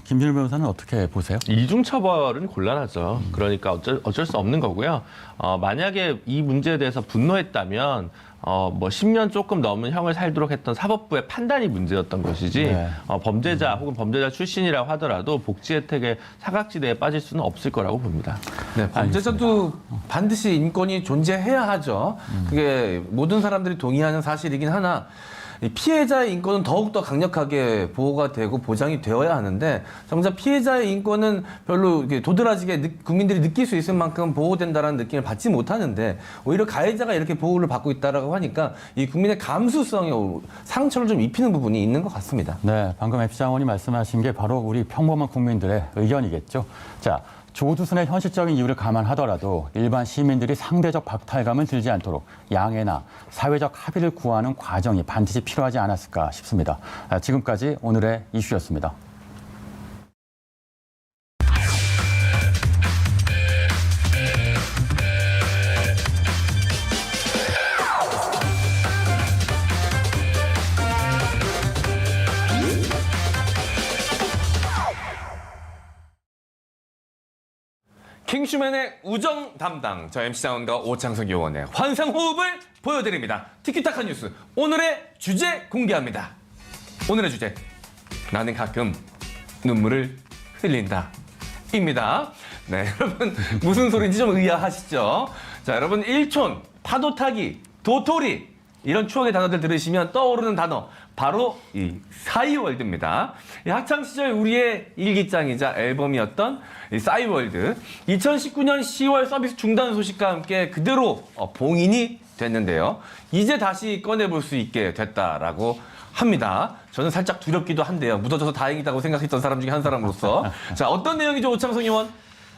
김준일 변호사는 어떻게 보세요? 이중처벌은 곤란하죠. 그러니까 어쩔 수 없는 거고요. 만약에 이 문제에 대해서 분노했다면 뭐 10년 조금 넘은 형을 살도록 했던 사법부의 판단이 문제였던 것이지 네. 범죄자 혹은 범죄자 출신이라고 하더라도 복지 혜택의 사각지대에 빠질 수는 없을 거라고 봅니다. 네, 범죄자도 반드시 인권이 존재해야 하죠. 그게 모든 사람들이 동의하는 사실이긴 하나 이 피해자의 인권은 더욱더 강력하게 보호가 되고 보장이 되어야 하는데 정작 피해자의 인권은 별로 이렇게 도드라지게 국민들이 느낄 수 있을 만큼 보호된다는 느낌을 받지 못하는데 오히려 가해자가 이렇게 보호를 받고 있다라고 하니까 이 국민의 감수성에 상처를 좀 입히는 부분이 있는 것 같습니다. 네, 방금 MC 장원이 말씀하신 게 바로 우리 평범한 국민들의 의견이겠죠. 자, 조두순의 현실적인 이유를 감안하더라도 일반 시민들이 상대적 박탈감을 들지 않도록 양해나 사회적 합의를 구하는 과정이 반드시 필요하지 않았을까 싶습니다. 지금까지 오늘의 이슈였습니다. 킹슈맨의 우정 담당 저 MC 장원과 오창석 요원의 환상호흡을 보여드립니다. 티키타카 뉴스 오늘의 주제 공개합니다. 오늘의 주제 나는 가끔 눈물을 흘린다 입니다. 네, 여러분 무슨 소리인지 좀 의아하시죠? 자, 여러분 일촌 파도 타기 도토리 이런 추억의 단어들 들으시면 떠오르는 단어 바로 이 싸이월드입니다. 이 학창 시절 우리의 일기장이자 앨범이었던 이 싸이월드 2019년 10월 서비스 중단 소식과 함께 그대로 봉인이 됐는데요. 이제 다시 꺼내볼 수 있게 됐다라고 합니다. 저는 살짝 두렵기도 한데요. 묻어져서 다행이다고 생각했던 사람 중에 한 사람으로서 자, 어떤 내용이죠, 오창석 의원?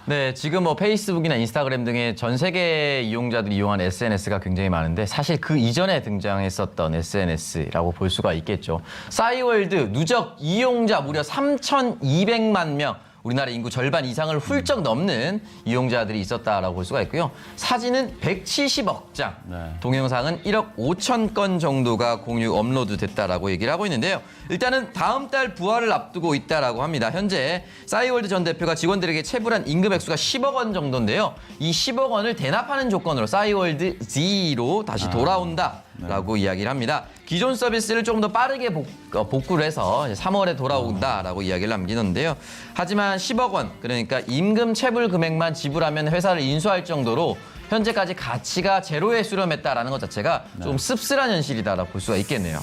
네, 지금 뭐 페이스북이나 인스타그램 등의 전 세계 이용자들이 이용하는 SNS가 굉장히 많은데 사실 그 이전에 등장했었던 SNS라고 볼 수가 있겠죠. 싸이월드 누적 이용자 무려 3,200만 명. 우리나라 인구 절반 이상을 훌쩍 넘는 이용자들이 있었다라고 볼 수가 있고요. 사진은 170억 장, 동영상은 1억 5천 건 정도가 공유 업로드 됐다라고 얘기를 하고 있는데요. 일단은 다음 달 부활을 앞두고 있다라고 합니다. 현재 싸이월드 전 대표가 직원들에게 체불한 임금 액수가 10억 원 정도인데요. 이 10억 원을 대납하는 조건으로 싸이월드 Z로 다시 돌아온다라고 이야기를 합니다. 기존 서비스를 조금 더 빠르게 복구를 해서 3월에 돌아온다라고 이야기를 남기는데요. 하지만 10억 원, 그러니까 임금 체불 금액만 지불하면 회사를 인수할 정도로 현재까지 가치가 제로에 수렴했다라는 것 자체가 좀 씁쓸한 현실이다라고 볼 수가 있겠네요.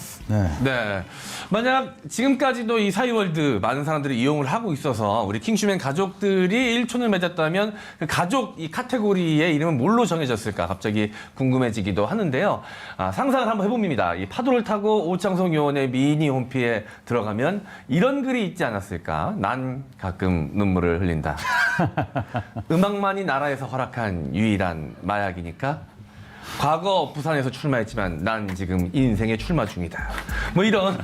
네. 만약 지금까지도 이 싸이월드 많은 사람들이 이용을 하고 있어서 우리 킹슈맨 가족들이 일촌을 맺었다면 그 가족 이 카테고리의 이름은 뭘로 정해졌을까 갑자기 궁금해지기도 하는데요. 상상을 한번 해봅니다. 이 파도를 타고 오창석 요원의 미니 홈피에 들어가면 이런 글이 있지 않았을까? 난 가끔 눈물을 흘린다. 음악만이 나라에서 허락한 유일한 마약이니까 과거 부산에서 출마했지만 난 지금 인생에 출마 중이다. 뭐 이런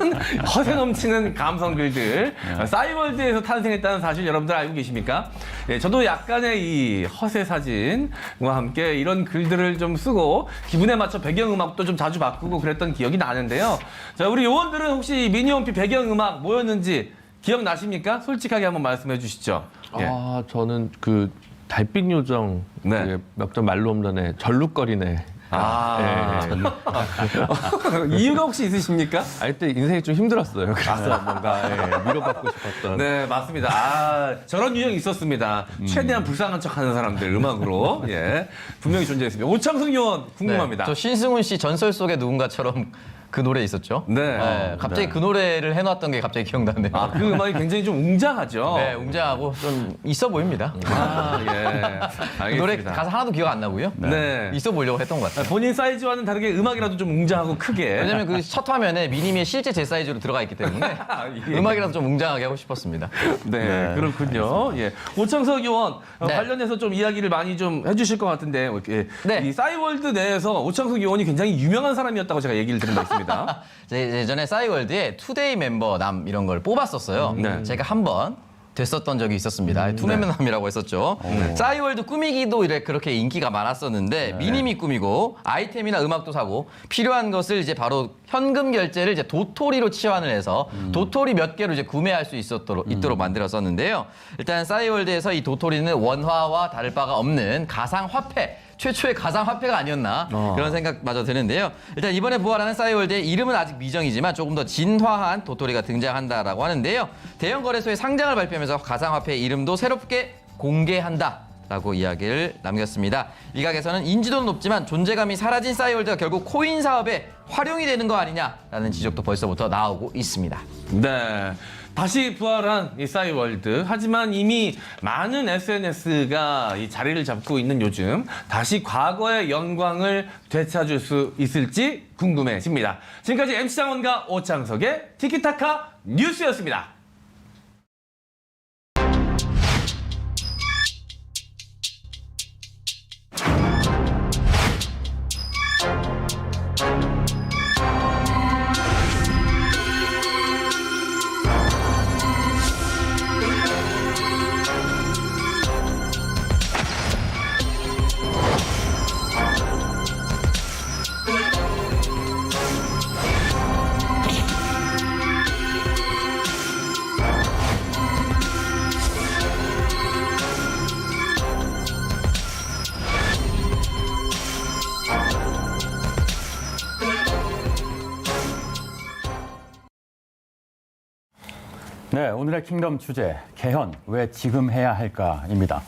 허세 넘치는 감성 글들 싸이월드에서 탄생했다는 사실 여러분들 알고 계십니까? 예, 저도 약간의 이 허세 사진과 함께 이런 글들을 좀 쓰고 기분에 맞춰 배경음악도 좀 자주 바꾸고 그랬던 기억이 나는데요. 자, 우리 요원들은 혹시 미니홈피 배경음악 뭐였는지 기억나십니까? 솔직하게 한번 말씀해 주시죠. 예. 저는 그 달빛 요정 네. 몇점 말로 홈런에 절룩거리네. 이유가 혹시 있으십니까? 그때 인생이 좀 힘들었어요. 그래서 뭔가 위로받고 싶었던. 네, 맞습니다. 저런 유형이 있었습니다. 최대한 불쌍한 척하는 사람들 음악으로 분명히 존재했습니다. 오창석 요원 궁금합니다. 네, 저 신승훈 씨 전설 속의 누군가처럼 그 노래 있었죠? 네. 갑자기 그 노래를 해놨던 게 갑자기 기억나네요. 그 음악이 굉장히 좀 웅장하죠. 네, 웅장하고 좀 있어 보입니다. 예. 그 노래 알겠습니다. 가사 하나도 기억 안 나고요. 네. 있어 보려고 했던 것 같아요. 본인 사이즈와는 다르게 음악이라도 좀 웅장하고 크게. 왜냐면 그 첫 화면에 미니미의 실제 제 사이즈로 들어가 있기 때문에 음악이라도 좀 웅장하게 하고 싶었습니다. 네, 그렇군요. 예. 오창석 요원 네. 관련해서 좀 이야기를 많이 좀 해주실 것 같은데 네. 이 싸이월드 내에서 오창석 요원이 굉장히 유명한 사람이었다고 제가 얘기를 들은 바 있습니다. 예전에 싸이월드에 투데이 멤버 남 이런 걸 뽑았었어요. 네. 제가 한번 됐었던 적이 있었습니다. 투멤버남이라고 했었죠. 싸이월드 꾸미기도 그렇게 인기가 많았었는데 미니미 꾸미고 아이템이나 음악도 사고 필요한 것을 이제 바로 현금 결제를 이제 도토리로 치환을 해서 도토리 몇 개로 이제 구매할 수 있도록 만들었었는데요. 일단 싸이월드에서 이 도토리는 원화와 다를 바가 없는 가상화폐. 최초의 가상화폐가 아니었나 그런 생각마저 드는데요. 일단 이번에 부활하는 싸이월드의 이름은 아직 미정이지만 조금 더 진화한 도토리가 등장한다라고 하는데요. 대형 거래소에 상장을 발표하면서 가상화폐의 이름도 새롭게 공개한다라고 이야기를 남겼습니다. 일각에서는 인지도는 높지만 존재감이 사라진 싸이월드가 결국 코인 사업에 활용이 되는 거 아니냐라는 지적도 벌써부터 나오고 있습니다. 네. 다시 부활한 이 싸이월드. 하지만 이미 많은 SNS가 이 자리를 잡고 있는 요즘 다시 과거의 영광을 되찾을 수 있을지 궁금해집니다. 지금까지 MC 장원과 오창석의 티키타카 뉴스였습니다. 네, 오늘의 킹덤 주제, 개헌 왜 지금 해야 할까입니다.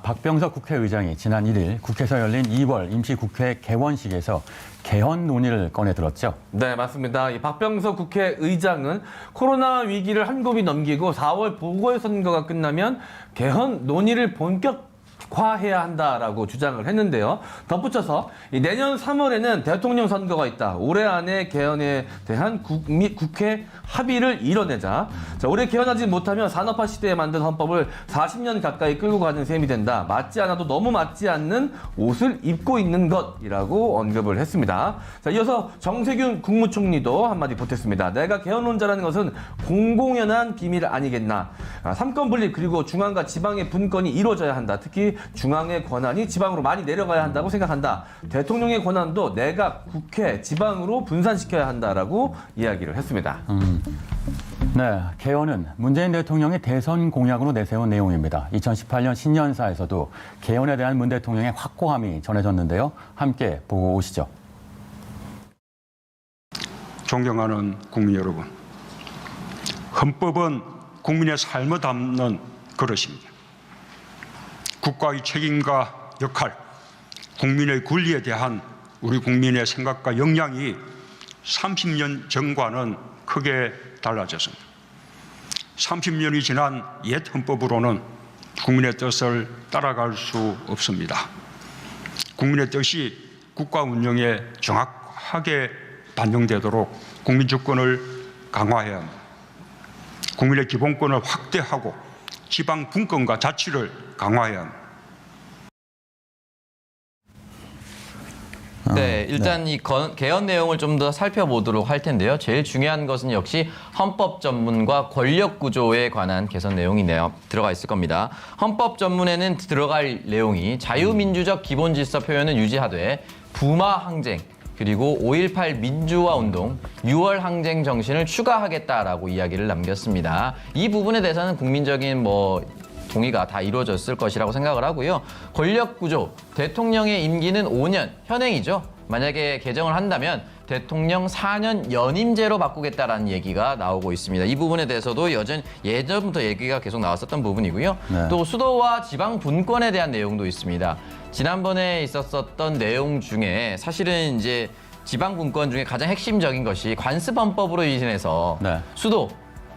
박병석 국회의장이 지난 1일 국회에서 열린 2월 임시국회 개원식에서 개헌 논의를 꺼내 들었죠. 네, 맞습니다. 이 박병석 국회의장은 코로나 위기를 한곱이 넘기고 4월 보궐선거가 끝나면 개헌 논의를 본격화해야 한다라고 주장을 했는데요. 덧붙여서 이 내년 3월에는 대통령 선거가 있다. 올해 안에 개헌에 대한 국회 합의를 이뤄내자. 자, 올해 개헌하지 못하면 산업화 시대에 만든 헌법을 40년 가까이 끌고 가는 셈이 된다. 맞지 않아도 너무 맞지 않는 옷을 입고 있는 것이라고 언급을 했습니다. 자, 이어서 정세균 국무총리도 한마디 보탰습니다. 내가 개헌론자라는 것은 공공연한 비밀 아니겠나. 삼권 분립 그리고 중앙과 지방의 분권이 이루어져야 한다. 특히 중앙의 권한이 지방으로 많이 내려가야 한다고 생각한다. 대통령의 권한도 내각, 국회, 지방으로 분산시켜야 한다라고 이야기를 했습니다. 네, 개헌은 문재인 대통령이 대선 공약으로 내세운 내용입니다. 2018년 신년사에서도 개헌에 대한 문 대통령의 확고함이 전해졌는데요. 함께 보고 오시죠. 존경하는 국민 여러분, 헌법은 국민의 삶을 담는 그릇입니다. 국가의 책임과 역할, 국민의 권리에 대한 우리 국민의 생각과 역량이 30년 전과는 크게 달라졌습니다. 30년이 지난 옛 헌법으로는 국민의 뜻을 따라갈 수 없습니다. 국민의 뜻이 국가 운영에 정확하게 반영되도록 국민 주권을 강화해야 합니다. 국민의 기본권을 확대하고 지방 분권과 자치를 강화해야 합니다. 네, 일단 이 개헌 내용을 좀 더 살펴보도록 할 텐데요. 제일 중요한 것은 역시 헌법 전문과 권력 구조에 관한 개선 내용이 들어가 있을 겁니다. 헌법 전문에는 들어갈 내용이 자유민주적 기본 질서 표현은 유지하되 부마 항쟁, 그리고 5.18 민주화 운동, 6월 항쟁 정신을 추가하겠다라고 이야기를 남겼습니다. 이 부분에 대해서는 국민적인 동의가 다 이루어졌을 것이라고 생각을 하고요. 권력 구조, 대통령의 임기는 5년, 현행이죠. 만약에 개정을 한다면 대통령 4년 연임제로 바꾸겠다라는 얘기가 나오고 있습니다. 이 부분에 대해서도 예전부터 얘기가 계속 나왔었던 부분이고요. 네. 또 수도와 지방 분권에 대한 내용도 있습니다. 지난번에 있었던 내용 중에 사실은 이제 지방 분권 중에 가장 핵심적인 것이 관습헌법으로 인해서 네. 수도,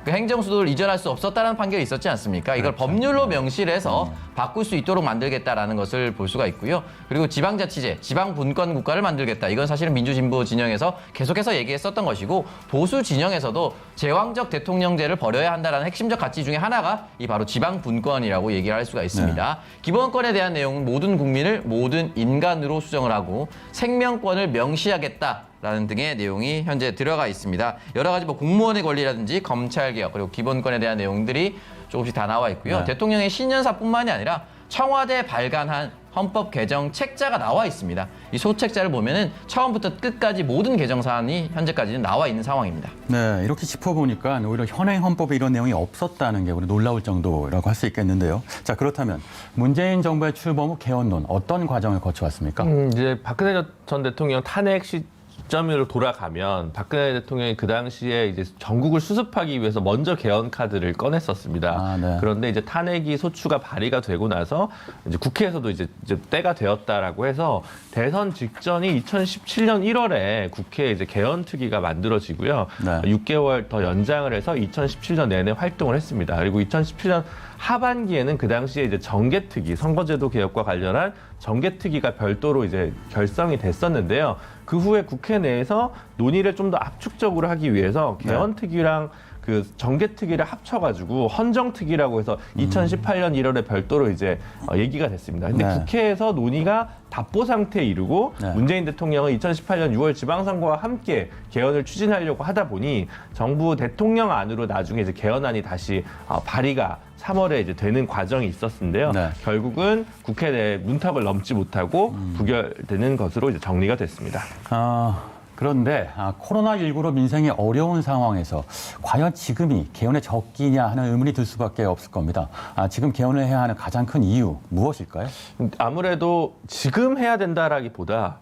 그 행정수도를 이전할 수 없었다는 판결이 있었지 않습니까? 이걸 법률로 명시를 해서 바꿀 수 있도록 만들겠다라는 것을 볼 수가 있고요. 그리고 지방자치제, 지방분권 국가를 만들겠다. 이건 사실은 민주진보 진영에서 계속해서 얘기했었던 것이고, 보수 진영에서도 제왕적 대통령제를 버려야 한다는 핵심적 가치 중에 하나가 이 바로 지방분권이라고 얘기를 할 수가 있습니다. 기본권에 대한 내용은 모든 국민을 모든 인간으로 수정을 하고 생명권을 명시하겠다. 라는 등의 내용이 현재 들어가 있습니다. 여러 가지 공무원의 권리라든지 검찰개혁 그리고 기본권에 대한 내용들이 조금씩 다 나와 있고요. 네. 대통령의 신년사뿐만이 아니라 청와대 발간한 헌법 개정 책자가 나와 있습니다. 이 소책자를 보면은 처음부터 끝까지 모든 개정 사안이 현재까지는 나와 있는 상황입니다. 네, 이렇게 짚어보니까 오히려 현행 헌법에 이런 내용이 없었다는 게 우리 놀라울 정도라고 할 수 있겠는데요. 자, 그렇다면 문재인 정부의 출범 후 개헌론 어떤 과정을 거쳐왔습니까? 이제 박근혜 전 대통령 탄핵 시점으로 돌아가면 박근혜 대통령이 그 당시에 이제 전국을 수습하기 위해서 먼저 개헌 카드를 꺼냈었습니다. 네. 그런데 이제 탄핵이 소추가 발의가 되고 나서 이제 국회에서도 이제 때가 되었다라고 해서 대선 직전이 2017년 1월에 국회에 이제 개헌 특위가 만들어지고요. 네. 6개월 더 연장을 해서 2017년 내내 활동을 했습니다. 그리고 2017년 하반기에는 그 당시에 이제 정개특위, 선거제도 개혁과 관련한 정개특위가 별도로 이제 결성이 됐었는데요. 그 후에 국회 내에서 논의를 좀 더 압축적으로 하기 위해서 개헌특위랑 그 정개특위를 합쳐가지고 헌정특위라고 해서 2018년 1월에 별도로 이제 얘기가 됐습니다. 근데 네. 국회에서 논의가 답보 상태에 이르고 네. 문재인 대통령은 2018년 6월 지방선거와 함께 개헌을 추진하려고 하다 보니 정부 대통령 안으로 나중에 이제 개헌안이 다시 발의가 3월에 이제 되는 과정이 있었는데요. 네. 결국은 국회 내 문턱을 넘지 못하고 부결되는 것으로 이제 정리가 됐습니다. 그런데 코로나19로 민생이 어려운 상황에서 과연 지금이 개헌의 적기냐 하는 의문이 들 수밖에 없을 겁니다. 지금 개헌을 해야 하는 가장 큰 이유 무엇일까요? 아무래도 지금 해야 된다라기보다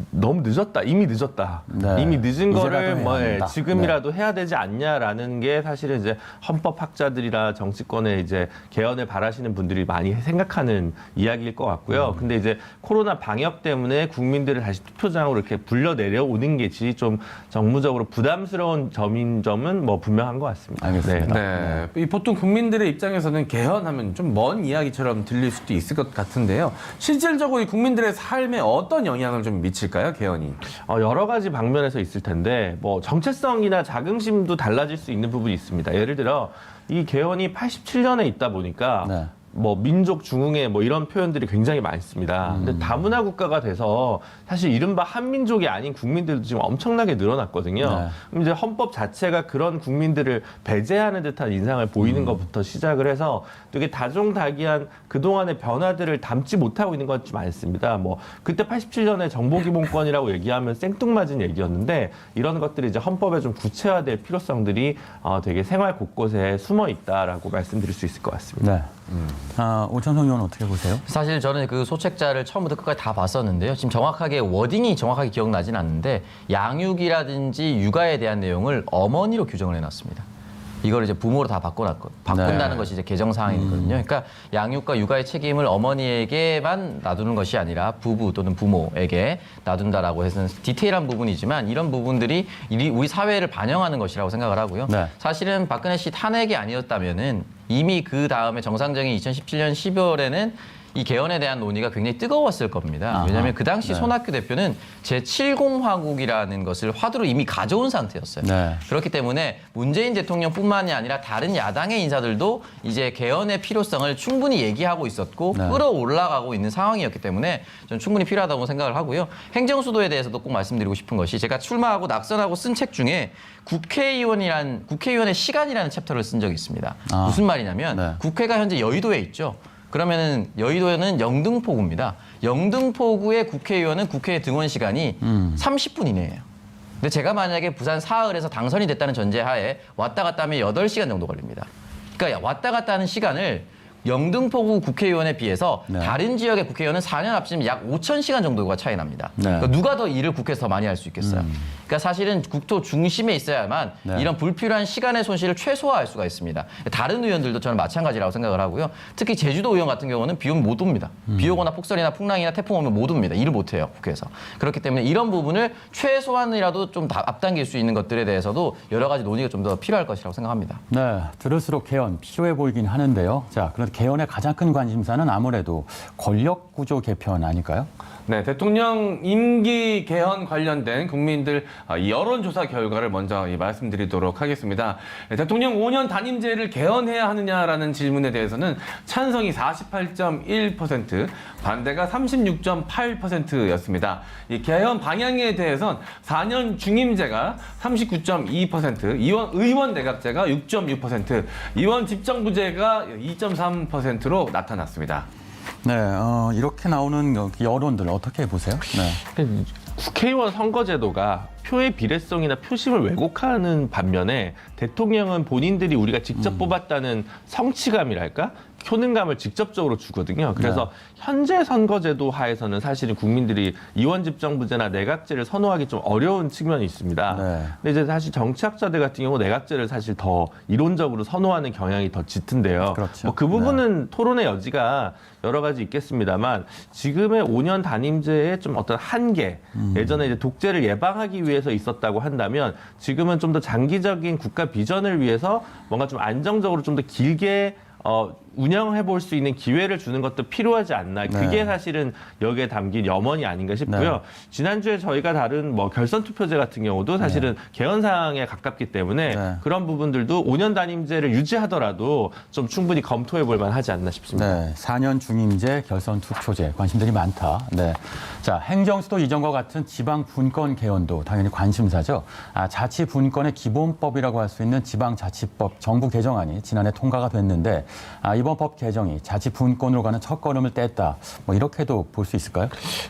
너무 늦었다. 이미 늦었다. 네. 이미 늦은 이제라도 거를 해야 뭐 한다. 지금이라도 해야 되지 않냐라는 게 사실은 이제 헌법학자들이나 정치권에 이제 개헌을 바라시는 분들이 많이 생각하는 이야기일 것 같고요. 근데 이제 코로나 방역 때문에 국민들을 다시 투표장으로 이렇게 불려 내려오는 게지 좀 정무적으로 부담스러운 점은 뭐 분명한 것 같습니다. 알겠습니다. 네. 이 보통 국민들의 입장에서는 개헌하면 좀 먼 이야기처럼 들릴 수도 있을 것 같은데요. 실질적으로 이 국민들의 삶에 어떤 영향을 좀 미칠까요, 개헌이? 여러 가지 방면에서 있을 텐데 뭐 정체성이나 자긍심도 달라질 수 있는 부분이 있습니다. 예를 들어 이 개헌이 87년에 있다 보니까 네. 뭐 민족 중흥회 뭐 이런 표현들이 굉장히 많습니다. 근데 다문화 국가가 돼서 사실 이른바 한민족이 아닌 국민들도 지금 엄청나게 늘어났거든요. 네. 그럼 이제 헌법 자체가 그런 국민들을 배제하는 듯한 인상을 보이는 것부터 시작을 해서 되게 다종다기한 그동안의 변화들을 담지 못하고 있는 것 좀 많습니다. 뭐 그때 87년에 정보기본권이라고 얘기하면 생뚱맞은 얘기였는데 이런 것들이 이제 헌법에 좀 구체화될 필요성들이 되게 생활 곳곳에 숨어 있다라고 말씀드릴 수 있을 것 같습니다. 네. 오천성 의원 어떻게 보세요? 사실 저는 그 소책자를 처음부터 끝까지 다 봤었는데요. 지금 정확하게 워딩이 정확하게 기억나진 않는데 양육이라든지 육아에 대한 내용을 어머니로 규정을 해놨습니다. 이걸 이제 부모로 다 바꾼다는 네. 것이 이제 개정 사항이거든요. 그러니까 양육과 육아의 책임을 어머니에게만 놔두는 것이 아니라 부부 또는 부모에게 놔둔다라고 해서는 디테일한 부분이지만 이런 부분들이 우리 사회를 반영하는 것이라고 생각을 하고요. 네. 사실은 박근혜 씨 탄핵이 아니었다면은 이미 그 다음에 정상적인 2017년 12월에는 이 개헌에 대한 논의가 굉장히 뜨거웠을 겁니다. 아하. 왜냐하면 그 당시 네. 손학규 대표는 제7공화국이라는 것을 화두로 이미 가져온 상태였어요. 네. 그렇기 때문에 문재인 대통령뿐만이 아니라 다른 야당의 인사들도 이제 개헌의 필요성을 충분히 얘기하고 있었고 네. 끌어올라가고 있는 상황이었기 때문에 저는 충분히 필요하다고 생각을 하고요. 행정수도에 대해서도 꼭 말씀드리고 싶은 것이 제가 출마하고 낙선하고 쓴 책 중에 국회의원의 시간이라는 챕터를 쓴 적이 있습니다. 아. 무슨 말이냐면 네. 국회가 현재 여의도에 있죠. 그러면은 여의도에는 영등포구입니다. 영등포구의 국회의원은 국회 등원 시간이 30분 이내예요. 근데 제가 만약에 부산 사흘에서 당선이 됐다는 전제하에 왔다 갔다 하면 8시간 정도 걸립니다. 그러니까 왔다 갔다 하는 시간을 영등포구 국회의원에 비해서 네. 다른 지역의 국회의원은 4년 합치면 약 5,000시간 정도가 차이 납니다. 네. 그러니까 누가 더 일을 국회에서 더 많이 할 수 있겠어요. 그러니까 사실은 국토 중심에 있어야만 네. 이런 불필요한 시간의 손실을 최소화할 수가 있습니다. 다른 의원들도 저는 마찬가지라고 생각을 하고요. 특히 제주도 의원 같은 경우는 비 오면 못 옵니다. 비 오거나 폭설이나 풍랑이나 태풍 오면 못 옵니다. 일을 못 해요, 국회에서. 그렇기 때문에 이런 부분을 최소한이라도 좀 앞당길 수 있는 것들에 대해서도 여러 가지 논의가 좀 더 필요할 것이라고 생각합니다. 네, 들을수록 개헌 필요해 보이긴 하는데요. 자, 그런데 개헌의 가장 큰 관심사는 아무래도 권력 구조 개편 아닐까요? 네, 대통령 임기 개헌 관련된 국민들 여론조사 결과를 먼저 말씀드리도록 하겠습니다. 대통령 5년 단임제를 개헌해야 하느냐라는 질문에 대해서는 찬성이 48.1%, 반대가 36.8%였습니다. 이 개헌 방향에 대해선 4년 중임제가 39.2%, 의원 내각제가 6.6%, 의원 집정부제가 2.3%로 나타났습니다. 네, 이렇게 나오는 여론들 어떻게 보세요? 네. 국회의원 선거제도가 표의 비례성이나 표심을 왜곡하는 반면에 대통령은 본인들이 우리가 직접 뽑았다는 성취감이랄까? 효능감을 직접적으로 주거든요. 그래서 현재 선거제도 하에서는 사실은 국민들이 의원집정부제나 내각제를 선호하기 좀 어려운 측면이 있습니다. 네. 근데 이제 사실 정치학자들 같은 경우 내각제를 사실 더 이론적으로 선호하는 경향이 더 짙은데요. 그렇죠. 뭐 그 부분은 토론의 여지가 여러 가지 있겠습니다만 지금의 5년 단임제의 좀 어떤 한계, 예전에 이제 독재를 예방하기 위해서 있었다고 한다면 지금은 좀 더 장기적인 국가 비전을 위해서 뭔가 좀 안정적으로 좀 더 길게 운영해 볼 수 있는 기회를 주는 것도 필요하지 않나. 그게 네. 사실은 여기에 담긴 염원이 아닌가 싶고요. 네. 지난주에 저희가 다룬 뭐 결선 투표제 같은 경우도 사실은 개헌 사항에 가깝기 때문에 네. 그런 부분들도 5년 단임제를 유지하더라도 좀 충분히 검토해 볼 만하지 않나 싶습니다. 네, 4년 중임제, 결선 투표제 관심들이 많다. 네, 자 행정수도 이전과 같은 지방 분권 개헌도 당연히 관심사죠. 자치 분권의 기본법이라고 할 수 있는 지방자치법 정부 개정안이 지난해 통과가 됐는데 이 이번 법 개정이 자치 분권으로 가는 첫걸음을 뗐다. 뭐 이렇게도 볼 수 있을까요?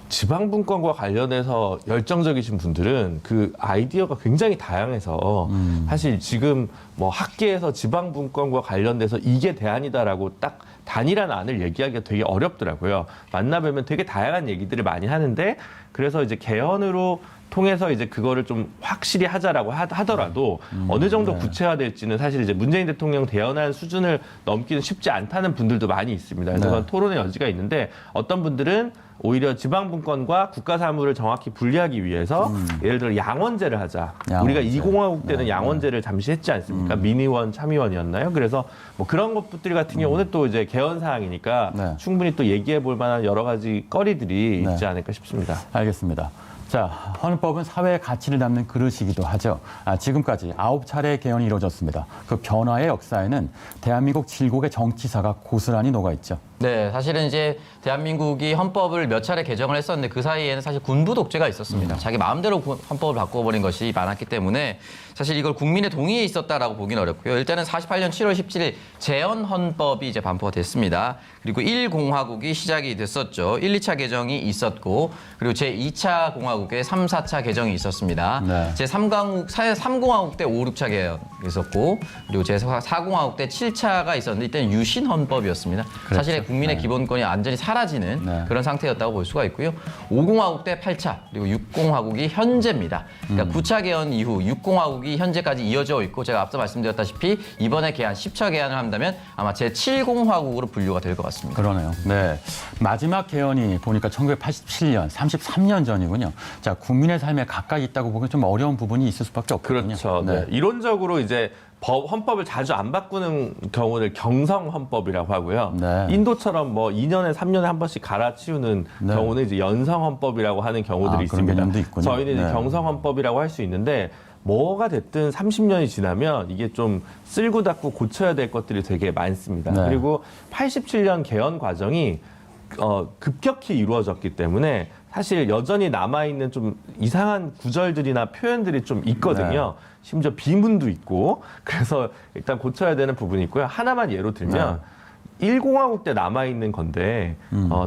지방분권과 관련해서 열정적이신 분들은 그 아이디어가 굉장히 다양해서 사실 지금 뭐 학계에서 지방분권과 관련돼서 이게 대안이다라고 딱 단일한 안을 얘기하기가 되게 어렵더라고요. 만나뵈면 되게 다양한 얘기들을 많이 하는데 그래서 이제 개헌으로 통해서 이제 그거를 좀 확실히 하자라고 하더라도 어느 정도 구체화될지는 사실 이제 문재인 대통령 대연한 수준을 넘기는 쉽지 않다는 분들도 많이 있습니다. 그래서 그건 토론의 여지가 있는데 어떤 분들은 오히려 지방분권과 국가사무를 정확히 분리하기 위해서 예를 들어 양원제를 하자. 우리가 양원제. 2050 때는 양원제를 잠시 했지 않습니까? 민의원, 참의원이었나요? 그래서 뭐 그런 것들 같은 경우는 또 이제 개헌 사항이니까 네. 충분히 또 얘기해 볼 만한 여러 가지 거리들이 네. 있지 않을까 싶습니다. 알겠습니다. 자, 헌법은 사회의 가치를 담는 그릇이기도 하죠. 지금까지 9차례 개헌이 이루어졌습니다. 그 변화의 역사에는 대한민국 7국의 정치사가 고스란히 녹아있죠. 네, 사실은 이제 대한민국이 헌법을 몇 차례 개정을 했었는데 그 사이에는 사실 군부 독재가 있었습니다. 자기 마음대로 헌법을 바꿔버린 것이 많았기 때문에 사실 이걸 국민의 동의에 있었다라고 보기는 어렵고요. 일단은 48년 7월 17일 재헌 헌법이 이제 반포가 됐습니다. 그리고 1공화국이 시작이 됐었죠. 1, 2차 개정이 있었고 그리고 제2차 공화국의 3, 4차 개정이 있었습니다. 네. 제3공화국 때 5, 6차 개정이 있었고 그리고 제4공화국 때 7차가 있었는데 이때는 유신 헌법이었습니다. 사실 국민의 기본권이 완전히 사라지는 네. 그런 상태였다고 볼 수가 있고요. 5공화국 때 8차 그리고 6공화국이 현재입니다. 그러니까 9차 개헌 이후 6공화국이 현재까지 이어져 있고 제가 앞서 말씀드렸다시피 이번에 개헌 10차 개헌을 한다면 아마 제7공화국으로 분류가 될 것 같습니다. 그러네요. 네. 마지막 개헌이 보니까 1987년, 33년 전이군요. 자, 국민의 삶에 가까이 있다고 보기 좀 어려운 부분이 있을 수밖에 없거든요. 그렇죠. 네. 이론적으로 이제 헌법을 자주 안 바꾸는 경우를 경성 헌법이라고 하고요. 네. 인도처럼 뭐 2년에 3년에 한 번씩 갈아치우는 네. 경우는 이제 연성 헌법이라고 하는 경우들이 그런 있습니다. 개념도 있군요. 저희는 이제 네. 경성 헌법이라고 할 수 있는데 뭐가 됐든 30년이 지나면 이게 좀 쓸고 닦고 고쳐야 될 것들이 되게 많습니다. 네. 그리고 87년 개헌 과정이 급격히 이루어졌기 때문에 사실 여전히 남아있는 좀 이상한 구절들이나 표현들이 좀 있거든요. 심지어 비문도 있고 그래서 일단 고쳐야 되는 부분이 있고요. 하나만 예로 들면 1공화국 때 남아있는 건데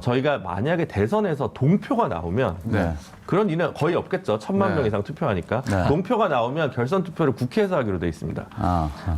저희가 만약에 대선에서 동표가 나오면 네. 그런 일은 거의 없겠죠. 1,000만 명 이상 투표하니까. 네. 동표가 나오면 결선 투표를 국회에서 하기로 돼 있습니다.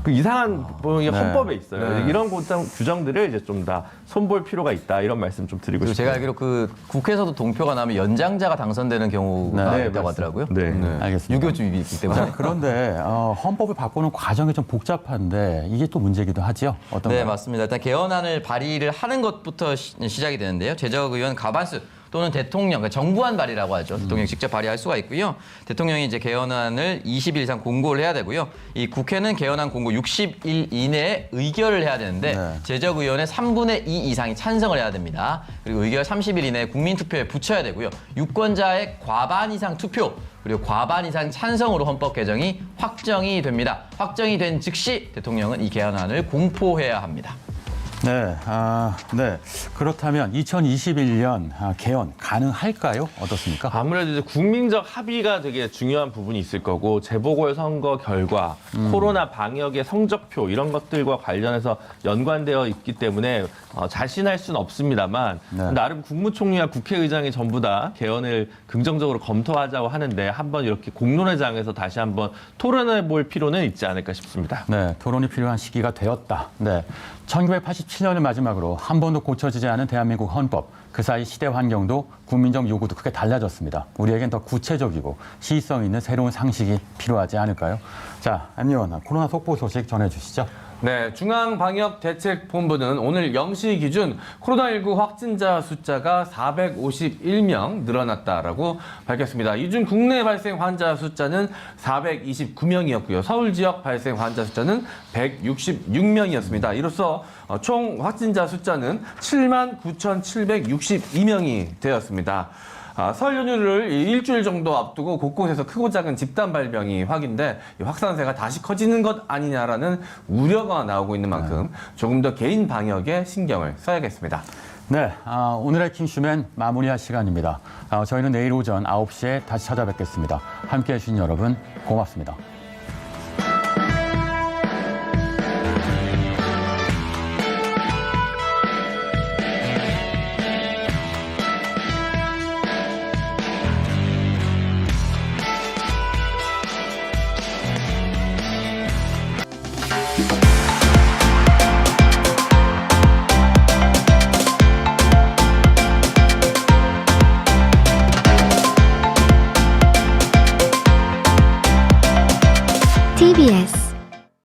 그 이상한 부분이 네. 헌법에 있어요. 이런 규정들을 이제 좀 다 손볼 필요가 있다. 이런 말씀 좀 드리고 그리고 싶습니다. 제가 알기로 그 국회에서도 동표가 나면 연장자가 당선되는 경우가 네, 있다고 하더라고요. 네. 알겠습니다. 유교주의이기 자, 때문에. 그런데 헌법을 바꾸는 과정이 좀 복잡한데 이게 또 문제기도 하죠. 어떤가요? 네, 맞습니다. 일단 개헌안을 발의를 하는 것부터 시작이 되는데요. 제적 의원 과반수 또는 대통령, 그러니까 정부안 발의라고 하죠. 대통령이 직접 발의할 수가 있고요. 대통령이 이제 개헌안을 20일 이상 공고를 해야 되고요. 이 국회는 개헌안 공고 60일 이내에 의결을 해야 되는데 네. 제적 의원의 3분의 2 이상이 찬성을 해야 됩니다. 그리고 의결 30일 이내에 국민투표에 붙여야 되고요. 유권자의 과반 이상 투표 그리고 과반 이상 찬성으로 헌법 개정이 확정이 됩니다. 확정이 된 즉시 대통령은 이 개헌안을 공포해야 합니다. 네, 네. 그렇다면 2021년 개헌 가능할까요? 어떻습니까? 아무래도 이제 국민적 합의가 되게 중요한 부분이 있을 거고 재보궐선거 결과, 코로나 방역의 성적표 이런 것들과 관련해서 연관되어 있기 때문에 자신할 수는 없습니다만 네. 나름 국무총리와 국회의장이 전부 다 개헌을 긍정적으로 검토하자고 하는데 한번 이렇게 공론회장에서 다시 한번 토론해 볼 필요는 있지 않을까 싶습니다. 네, 토론이 필요한 시기가 되었다. 네. 1987년을 마지막으로 한 번도 고쳐지지 않은 대한민국 헌법. 그 사이 시대 환경도 국민적 요구도 크게 달라졌습니다. 우리에겐 더 구체적이고 시의성 있는 새로운 상식이 필요하지 않을까요? 자, 안 의원, 코로나 속보 소식 전해주시죠. 네, 중앙방역대책본부는 오늘 0시 기준 코로나19 확진자 숫자가 451명 늘어났다라고 밝혔습니다. 이 중 국내 발생 환자 숫자는 429명이었고요. 서울 지역 발생 환자 숫자는 166명이었습니다. 이로써 총 확진자 숫자는 79,762명이 되었습니다. 설 연휴를 일주일 정도 앞두고 곳곳에서 크고 작은 집단 발병이 확인돼 확산세가 다시 커지는 것 아니냐라는 우려가 나오고 있는 만큼 조금 더 개인 방역에 신경을 써야겠습니다. 네, 오늘의 킹슈맨 마무리할 시간입니다. 저희는 내일 오전 9시에 다시 찾아뵙겠습니다. 함께해 주신 여러분 고맙습니다. TBS